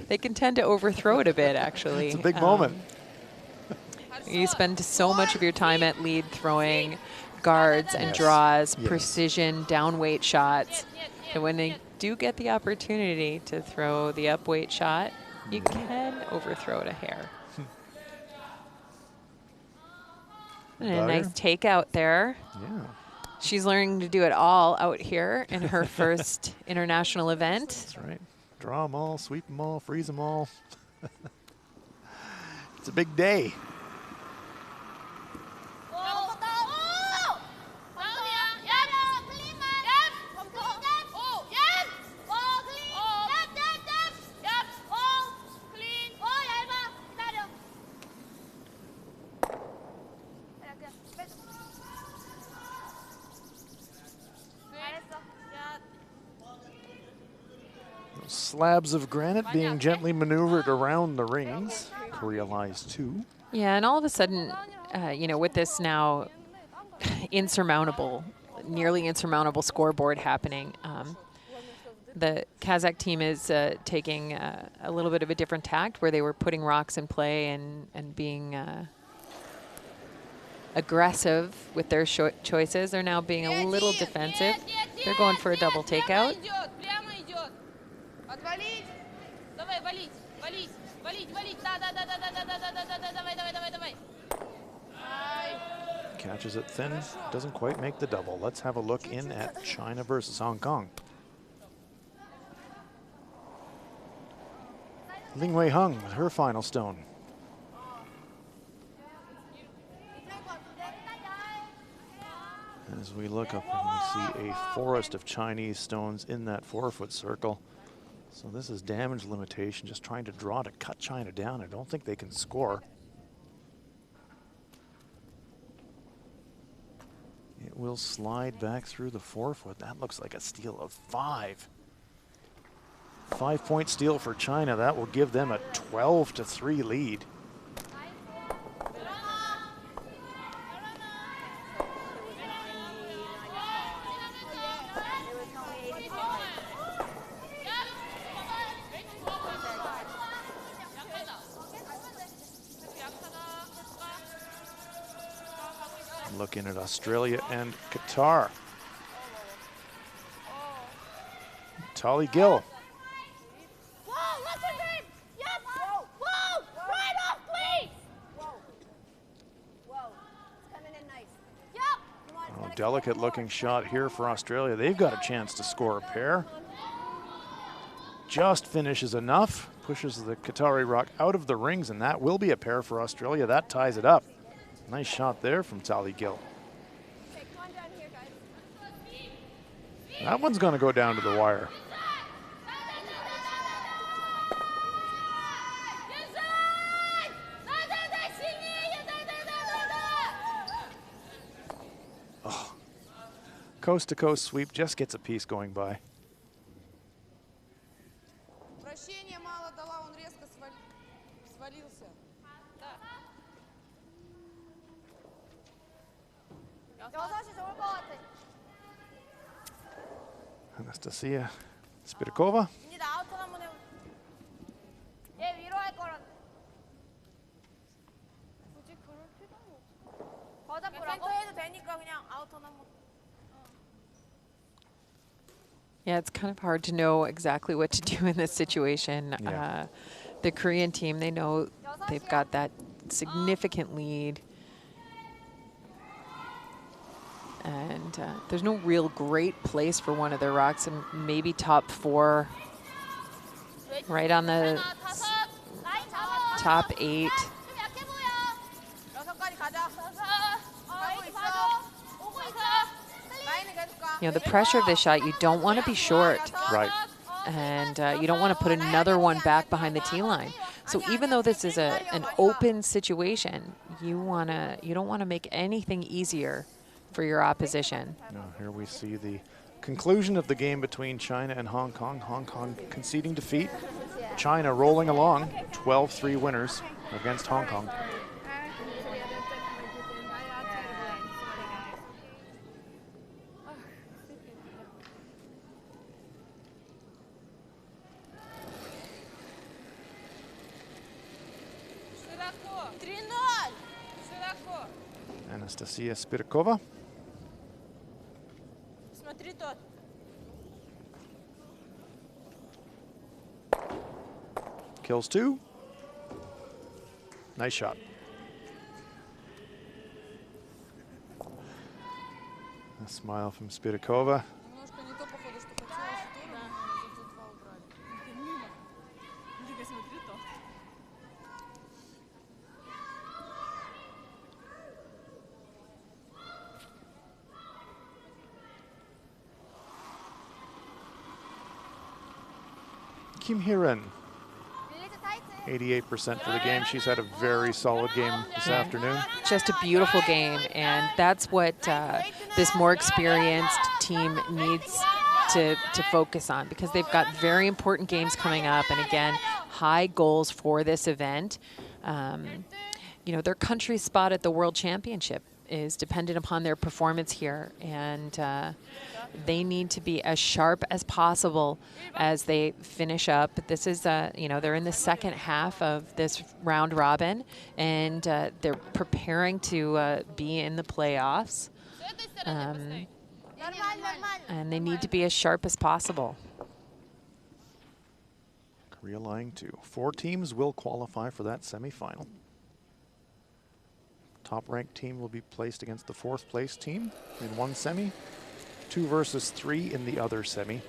they can tend to overthrow it a bit, actually. It's a big moment. You spend so much of your time at lead throwing guards and draws, precision, downweight shots. And when they do get the opportunity to throw the upweight shot, you can overthrow it a hair. And a nice takeout there. Yeah. She's learning to do it all out here in her first international event. That's right. Draw them all, sweep them all, freeze them all. It's a big day. Slabs of granite being gently maneuvered around the rings. Korea lies 2. Yeah, and all of a sudden, you know, with this now nearly insurmountable scoreboard happening, The Kazakh team is taking a little bit of a different tact, where they were putting rocks in play and being aggressive with their choices. They're now being a little defensive. They're going for a double takeout. Catches it thin, doesn't quite make the double. Let's have a look in at China versus Hong Kong. Ling Wei Hung with her final stone. As we look up, and we see a forest of Chinese stones in that 4-foot circle. So this is damage limitation, just trying to draw to cut China down. I don't think they can score. It will slide back through the 4-foot. That looks like a steal of 5. 5-point steal for China. That will give them a 12-3 lead. Looking at Australia and Qatar. Tolly Gill. Oh, delicate looking shot here for Australia. They've got a chance to score a pair. Just finishes enough, pushes the Qatari rock out of the rings, and that will be a pair for Australia. That ties it up. Nice shot there from Tally Gill. That one's going to go down to the wire. Oh. Coast to coast sweep, just gets a piece going by. Anastasia Spirkova. Yeah, it's kind of hard to know exactly what to do in this situation. Yeah. The Korean team, they know they've got that significant lead. And there's no real great place for one of their rocks, and maybe top 4, right on the top 8. You know, the pressure of this shot, you don't want to be short. Right. And you don't want to put another one back behind the tee line. So even though this is an open situation, you don't want to make anything easier for your opposition. Now here we see the conclusion of the game between China and Hong Kong. Hong Kong conceding defeat. China rolling along, 12-3 winners against Hong Kong. Anastasia Spirkova. Kills 2. Nice shot. A smile from Spirkova. Kim Hee-ren, 88% for the game. She's had a very solid game this afternoon. Just a beautiful game, and that's what this more experienced team needs to focus on, because they've got very important games coming up, and again, high goals for this event. You know, their country spot at the World Championship is dependent upon their performance here, and they need to be as sharp as possible as they finish up. This is, you know, they're in the second half of this round robin, and they're preparing to be in the playoffs. And they need to be as sharp as possible. Korea lying 2. 4 teams will qualify for that semifinal. Top-ranked team will be placed against the 4th place team in one semi, 2 versus 3 in the other semi.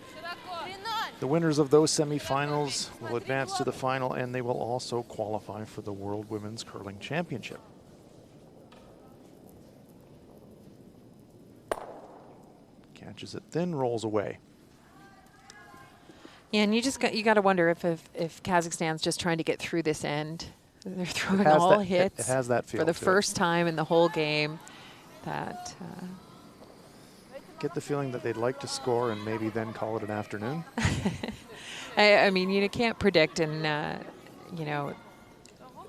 The winners of those semifinals will advance to the final, and they will also qualify for the World Women's Curling Championship. Catches it thin, rolls away. Yeah, and you got to wonder if Kazakhstan's just trying to get through this end. They're throwing all hits it has that feel for the to first time in the whole game. That get the feeling that they'd like to score and maybe then call it an afternoon. I mean, you can't predict, and you know,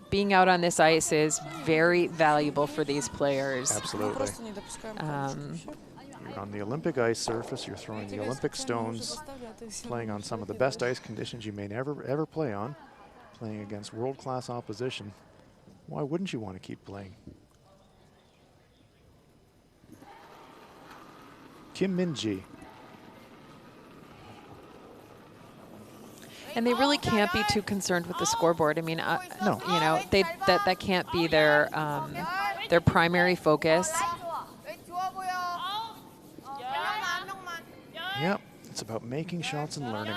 being out on this ice is very valuable for these players. Absolutely. You're on the Olympic ice surface, you're throwing the Olympic stones, playing on some of the best ice conditions you may never ever play on, playing against world-class opposition. Why wouldn't you want to keep playing? Kim Min-ji. And they really can't be too concerned with the scoreboard. I mean, No. you know, that can't be their primary focus. Yep, it's about making shots and learning.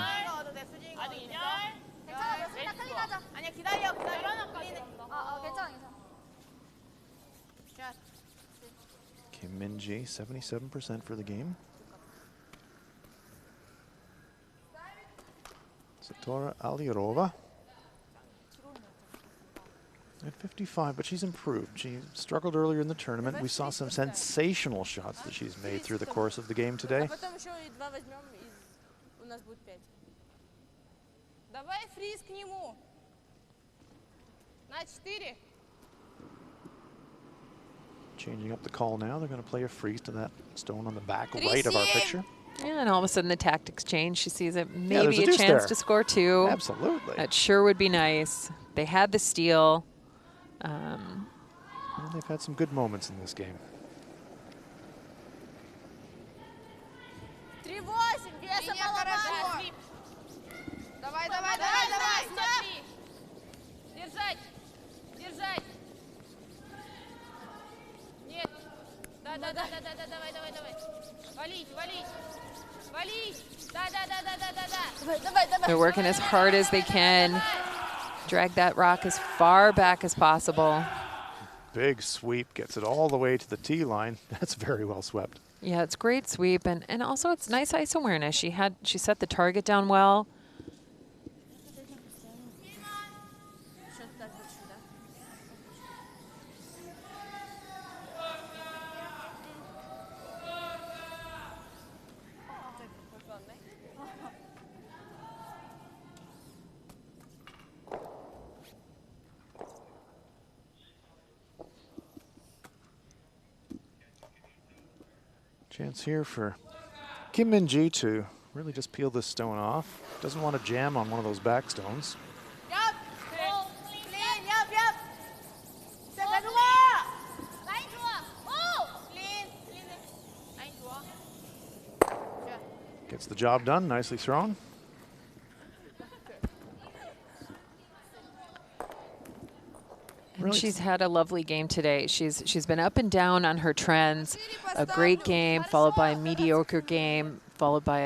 Kim Min-ji, 77% for the game. Satora Alirova at 55, but she's improved. She struggled earlier in the tournament. We saw some sensational shots that she's made through the course of the game today. Changing up the call now. They're going to play a freeze to that stone on the back right of our picture. Yeah, and all of a sudden the tactics change. She sees it there's maybe a a deuce chance there. to score 2. Absolutely. That sure would be nice. They had the steal. Well, they've had some good moments in this game. They're working as hard as they can. Drag that rock as far back as possible. Big sweep, gets it all the way to the tee line. That's very well swept. Yeah, it's great sweep, and also it's nice ice awareness. She set the target down well. Chance here for Kim Min-ji to really just peel this stone off. Doesn't want to jam on one of those back stones. Gets the job done, nicely thrown. And she's had a lovely game today. She's been up and down on her trends. A great game, followed by a mediocre game, followed by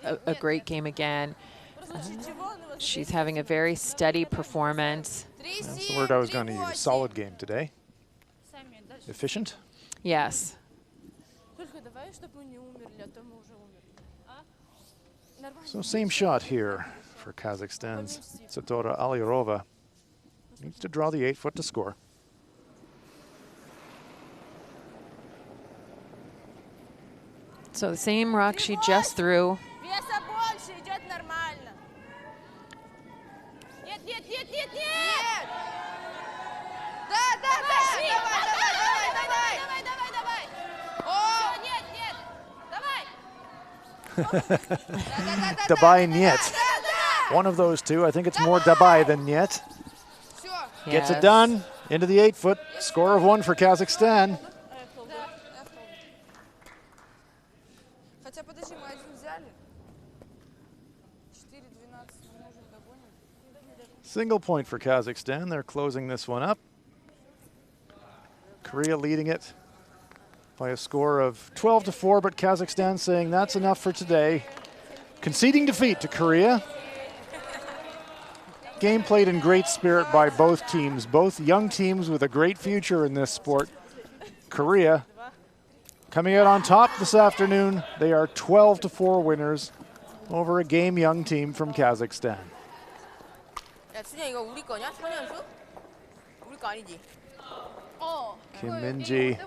a great game again. She's having a very steady performance. That's the word I was going to use. Solid game today. Efficient. Yes. So same shot here for Kazakhstan's Satora Alirova. Needs to draw the 8-foot to score. So the same rock she just threw. Dabai Niet. One of those two. I think it's more Dabai than Niet. Gets it done into the 8-foot. Score of 1 for Kazakhstan. Хотя подожди, мы один взяли. 4-12 можем догоним. Single point for Kazakhstan. They're closing this one up. Korea leading it by a score of 12-4, but Kazakhstan saying that's enough for today. Conceding defeat to Korea. Game played in great spirit by both teams, both young teams with a great future in this sport. Korea coming out on top this afternoon. They are 12-4 winners over a game young team from Kazakhstan. 야, 준이야 이거 우리 거냐? 선현수? 우리 거 아니지? Kim Min-ji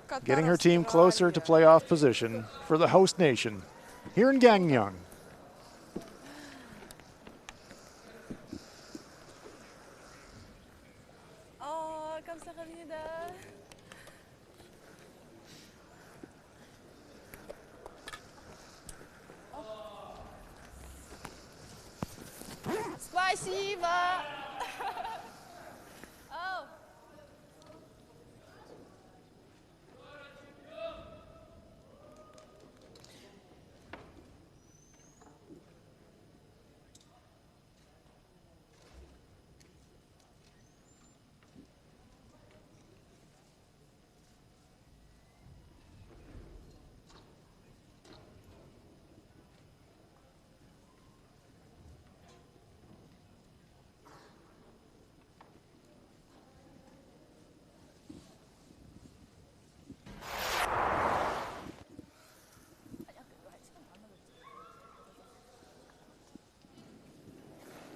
Кота getting her team closer to playoff position for the host nation here in Gangneung. 감사합니다. Спасибо.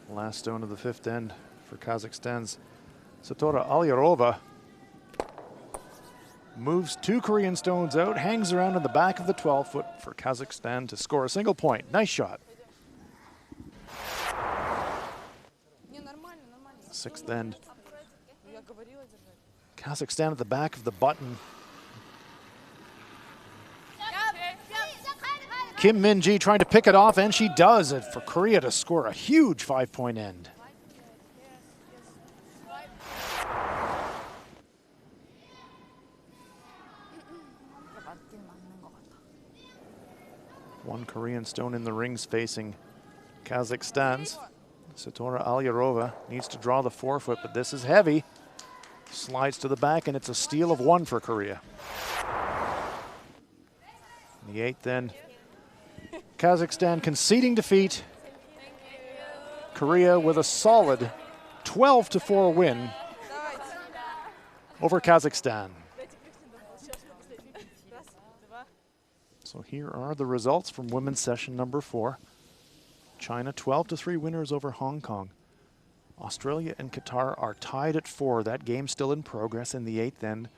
Last stone of the 5th end for Kazakhstan's Satora Alyarova. Moves 2 Korean stones out, hangs around in the back of the 12-foot for Kazakhstan to score a single point. Nice shot. 6th end. Kazakhstan at the back of the button. Kim Min-ji trying to pick it off, and she does it for Korea to score a huge 5-point end. One Korean stone in the rings facing Kazakhstan's. Satora Alyarova needs to draw the 4-foot, but this is heavy. Slides to the back, and it's a steal of 1 for Korea. In the 8th end, Kazakhstan conceding defeat. Korea with a solid 12-4 win over Kazakhstan. So here are the results from women's session number 4. China 12-3 winners over Hong Kong. Australia and Qatar are tied at 4. That game still in progress in the 8th end.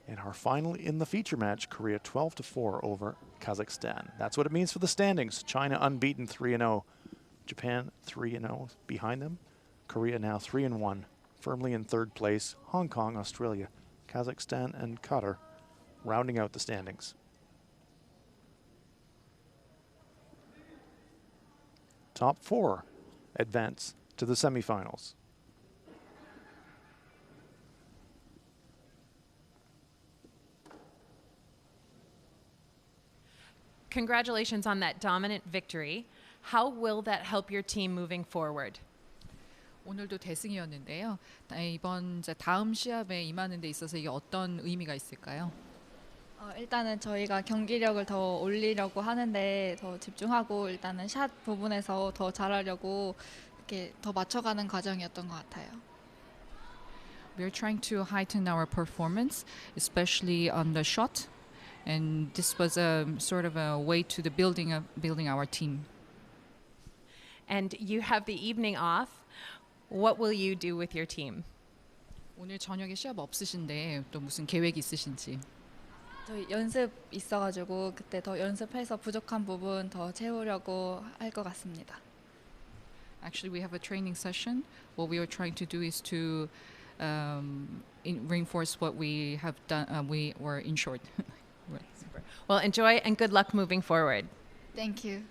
And our final in the feature match, Korea 12-4 over Kazakhstan. That's what it means for the standings. China unbeaten 3-0. Japan 3-0 behind them. Korea now 3-1, firmly in 3rd place. Hong Kong, Australia, Kazakhstan, and Qatar rounding out the standings. Top 4 advance to the semifinals. Congratulations on that dominant victory. How will that help your team moving forward? 오늘도 대승이었는데요. 이번 이제 다음 시합에 임하는 데 있어서 이게 어떤 의미가 있을까요? 일단은 저희가 경기력을 더 올리려고 하는데 더 집중하고 일단은 샷 부분에서 더 잘하려고 이렇게 더 맞춰가는 과정이었던 것 같아요. We're trying to heighten our performance, especially on the shot, and this was a sort of a way to the building our team. And you have the evening off. What will you do with your team? 오늘 저녁에 시합 없으신데 또 무슨 계획 있으신지? 저희 연습 있어가지고 그때 더 연습해서 부족한 부분 더 채우려고 할 것 같습니다. Actually, we have a training session. What we are trying to do is to reinforce what we have done. We were in short. Well, enjoy and good luck moving forward. Thank you.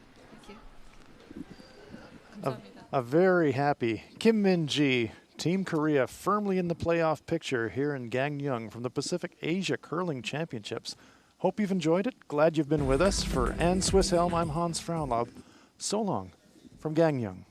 A very happy Kim Min-ji, Team Korea firmly in the playoff picture here in Gangneung from the Pacific Asia Curling Championships. Hope you've enjoyed it. Glad you've been with us. For Anne Swisshelm, I'm Hans Fraunlaub. So long from Gangneung.